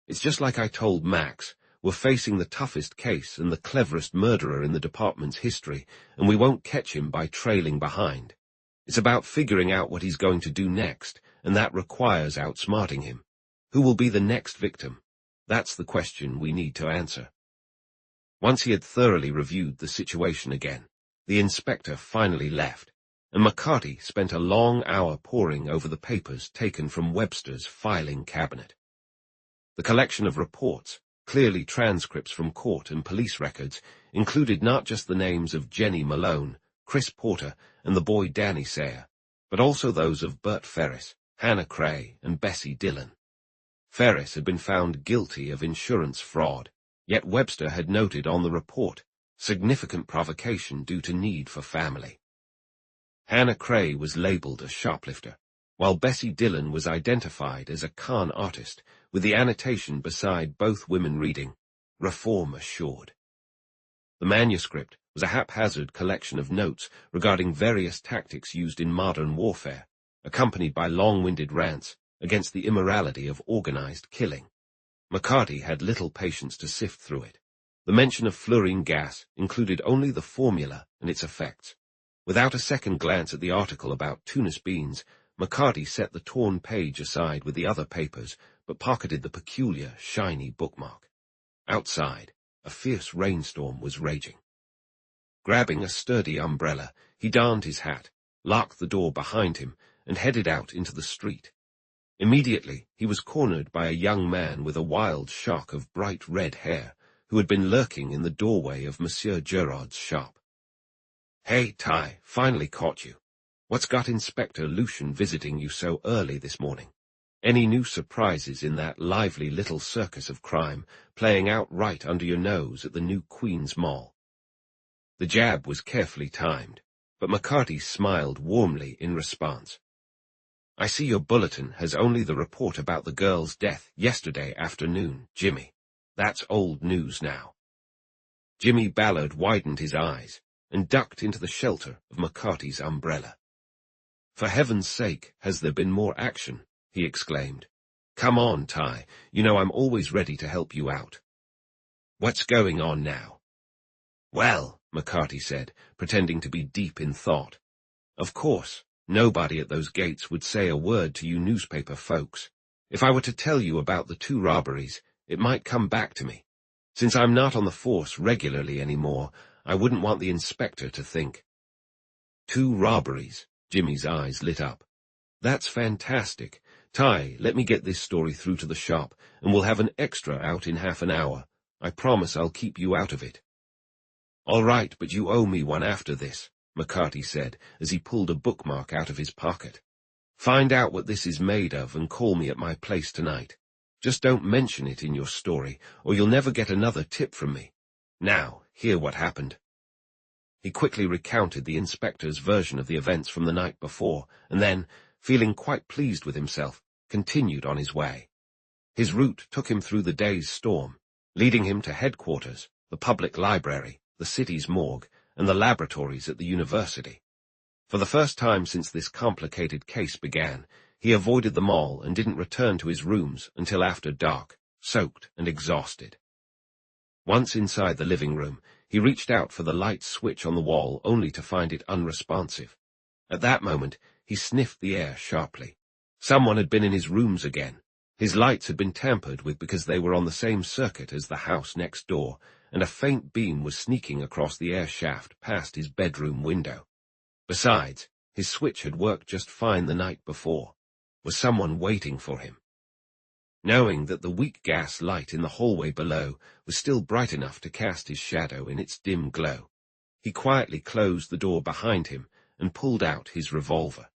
It's just like I told Max. We're facing the toughest case and the cleverest murderer in the department's history, and we won't catch him by trailing behind. It's about figuring out what he's going to do next, and that requires outsmarting him. Who will be the next victim? That's the question we need to answer. Once he had thoroughly reviewed the situation again, the inspector finally left, and McCarty spent a long hour poring over the papers taken from Webster's filing cabinet. The collection of reports, clearly transcripts from court and police records, included not just the names of Jenny Malone, Chris Porter, and the boy Danny Sayer, but also those of Bert Ferris, Hannah Cray, and Bessie Dillon. Ferris had been found guilty of insurance fraud, yet Webster had noted on the report significant provocation due to need for family. Hannah Cray was labeled a shoplifter, while Bessie Dillon was identified as a con artist, with the annotation beside both women reading, "Reform assured." The manuscript was a haphazard collection of notes regarding various tactics used in modern warfare, accompanied by long-winded rants against the immorality of organized killing. McCarty had little patience to sift through it. The mention of fluorine gas included only the formula and its effects. Without a second glance at the article about Tunis beans, McCarty set the torn page aside with the other papers, but pocketed the peculiar, shiny bookmark. Outside, a fierce rainstorm was raging. Grabbing a sturdy umbrella, he donned his hat, locked the door behind him, and headed out into the street. Immediately, he was cornered by a young man with a wild shock of bright red hair, who had been lurking in the doorway of Monsieur Gerard's shop. "Hey, Ty, finally caught you. What's got Inspector Lucien visiting you so early this morning? Any new surprises in that lively little circus of crime playing out right under your nose at the new Queen's Mall?" The jab was carefully timed, but McCarty smiled warmly in response. "I see your bulletin has only the report about the girl's death yesterday afternoon, Jimmy. That's old news now." Jimmy Ballard widened his eyes and ducked into the shelter of McCarty's umbrella. "For heaven's sake, has there been more action?" he exclaimed. "Come on, Ty. You know I'm always ready to help you out." "What's going on now?" "Well, McCarty said, pretending to be deep in thought. Of course, nobody at those gates would say a word to you newspaper folks. If I were to tell you about the 2 robberies, it might come back to me. Since I'm not on the force regularly anymore, I wouldn't want the inspector to think. 2 robberies, Jimmy's eyes lit up. That's fantastic. Ty, let me get this story through to the shop, and we'll have an extra out in half an hour. I promise I'll keep you out of it. All right, but you owe me one after this, McCarty said, as he pulled a bookmark out of his pocket. Find out what this is made of and call me at my place tonight. Just don't mention it in your story, or you'll never get another tip from me. Now, hear what happened. He quickly recounted the inspector's version of the events from the night before, and then, feeling quite pleased with himself, continued on his way. His route took him through the day's storm, leading him to headquarters, the public library, the city's morgue, and the laboratories at the university. For the first time since this complicated case began, he avoided them all and didn't return to his rooms until after dark, soaked and exhausted. Once inside the living room, he reached out for the light switch on the wall only to find it unresponsive. At that moment, he sniffed the air sharply. Someone had been in his rooms again. His lights had been tampered with because they were on the same circuit as the house next door, and a faint beam was sneaking across the air shaft past his bedroom window. Besides, his switch had worked just fine the night before. Was someone waiting for him? Knowing that the weak gas light in the hallway below was still bright enough to cast his shadow in its dim glow, he quietly closed the door behind him and pulled out his revolver.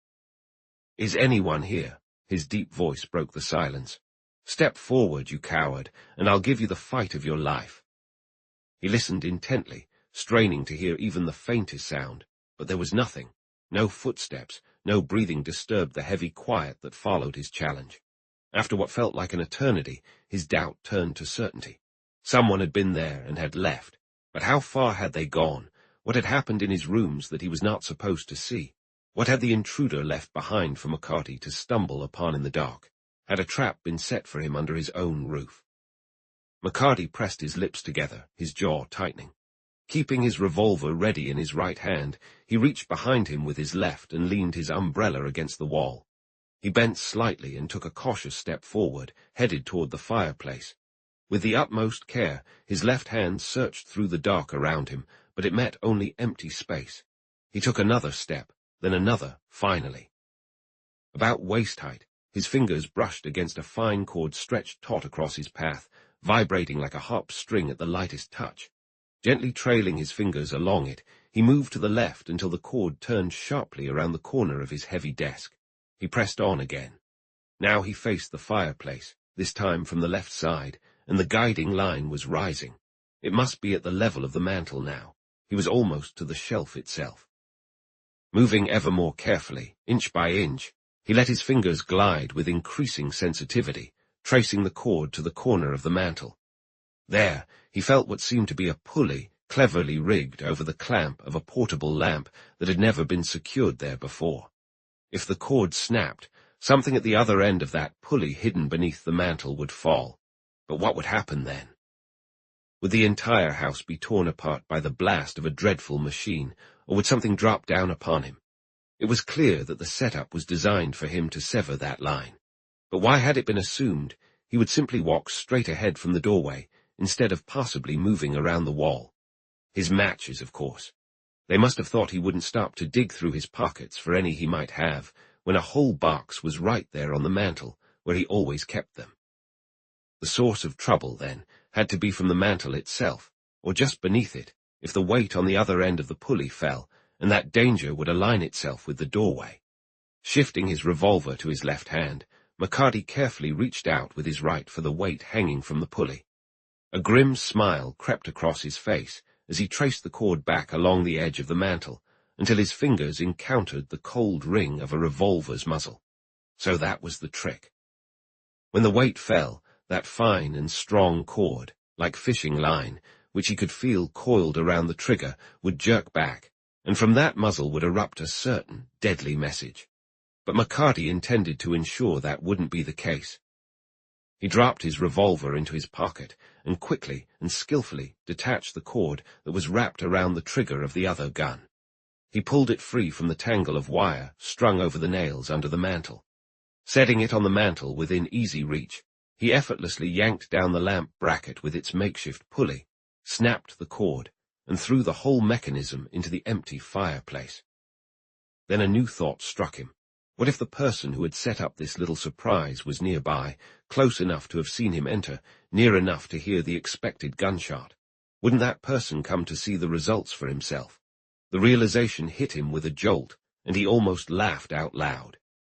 "Is anyone here?" His deep voice broke the silence. "Step forward, you coward, and I'll give you the fight of your life." He listened intently, straining to hear even the faintest sound, but there was nothing. No footsteps, no breathing disturbed the heavy quiet that followed his challenge. After what felt like an eternity, his doubt turned to certainty. Someone had been there and had left, but how far had they gone? What had happened in his rooms that he was not supposed to see? What had the intruder left behind for McCarty to stumble upon in the dark? Had a trap been set for him under his own roof? McCarty pressed his lips together, his jaw tightening. Keeping his revolver ready in his right hand, he reached behind him with his left and leaned his umbrella against the wall. He bent slightly and took a cautious step forward, headed toward the fireplace. With the utmost care, his left hand searched through the dark around him, but it met only empty space. He took another step, then another, finally. About waist-height, his fingers brushed against a fine cord stretched taut across his path, vibrating like a harp string at the lightest touch. Gently trailing his fingers along it, he moved to the left until the cord turned sharply around the corner of his heavy desk. He pressed on again. Now he faced the fireplace, this time from the left side, and the guiding line was rising. It must be at the level of the mantel now. He was almost to the shelf itself. Moving ever more carefully, inch by inch, he let his fingers glide with increasing sensitivity, tracing the cord to the corner of the mantel. There, he felt what seemed to be a pulley, cleverly rigged over the clamp of a portable lamp that had never been secured there before. If the cord snapped, something at the other end of that pulley hidden beneath the mantel would fall. But what would happen then? Would the entire house be torn apart by the blast of a dreadful machine, or would something drop down upon him? It was clear that the setup was designed for him to sever that line. But why had it been assumed he would simply walk straight ahead from the doorway, instead of possibly moving around the wall? His matches, of course. They must have thought he wouldn't stop to dig through his pockets for any he might have, when a whole box was right there on the mantel, where he always kept them. The source of trouble, then, had to be from the mantel itself, or just beneath it, if the weight on the other end of the pulley fell, and that danger would align itself with the doorway. Shifting his revolver to his left hand, McCarty carefully reached out with his right for the weight hanging from the pulley. A grim smile crept across his face as he traced the cord back along the edge of the mantel, until his fingers encountered the cold ring of a revolver's muzzle. So that was the trick. When the weight fell, that fine and strong cord, like fishing line, which he could feel coiled around the trigger, would jerk back, and from that muzzle would erupt a certain, deadly message. But McCarty intended to ensure that wouldn't be the case. He dropped his revolver into his pocket and quickly and skillfully detached the cord that was wrapped around the trigger of the other gun. He pulled it free from the tangle of wire strung over the nails under the mantel. Setting it on the mantel within easy reach, he effortlessly yanked down the lamp bracket with its makeshift pulley, snapped the cord, and threw the whole mechanism into the empty fireplace. Then a new thought struck him. What if the person who had set up this little surprise was nearby, close enough to have seen him enter, near enough to hear the expected gunshot? Wouldn't that person come to see the results for himself? The realization hit him with a jolt, and he almost laughed out loud.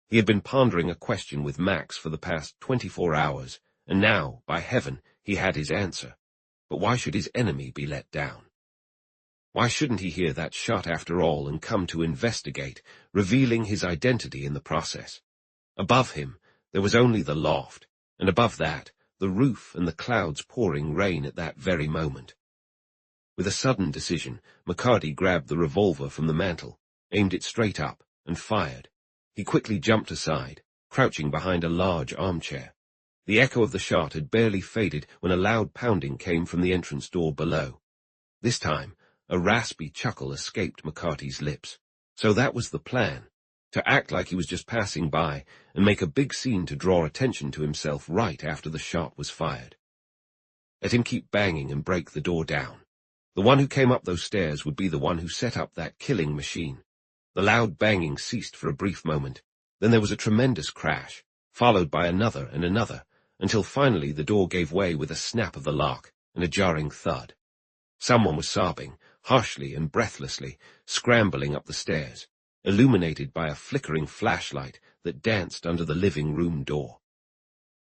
He had been pondering a question with Max for the past 24 hours, and now, by heaven, he had his answer. But why should his enemy be let down? Why shouldn't he hear that shot after all and come to investigate, revealing his identity in the process? Above him, there was only the loft, and above that, the roof and the clouds pouring rain at that very moment. With a sudden decision, McCarty grabbed the revolver from the mantel, aimed it straight up, and fired. He quickly jumped aside, crouching behind a large armchair. The echo of the shot had barely faded when a loud pounding came from the entrance door below. This time, a raspy chuckle escaped McCarty's lips. So that was the plan, to act like he was just passing by and make a big scene to draw attention to himself right after the shot was fired. Let him keep banging and break the door down. The one who came up those stairs would be the one who set up that killing machine. The loud banging ceased for a brief moment. Then there was a tremendous crash, followed by another and another, until finally the door gave way with a snap of the lock and a jarring thud. Someone was sobbing, harshly and breathlessly, scrambling up the stairs, illuminated by a flickering flashlight that danced under the living room door.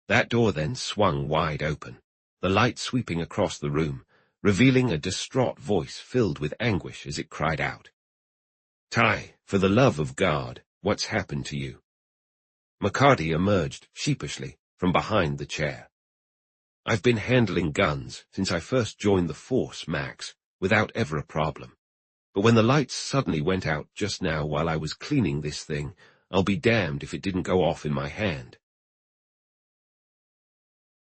That door then swung wide open, the light sweeping across the room, revealing a distraught voice filled with anguish as it cried out, "Ty, for the love of God, what's happened to you?" McCarty emerged sheepishly from behind the chair. "I've been handling guns since I first joined the force, Max, without ever a problem. But when the lights suddenly went out just now while I was cleaning this thing, I'll be damned if it didn't go off in my hand."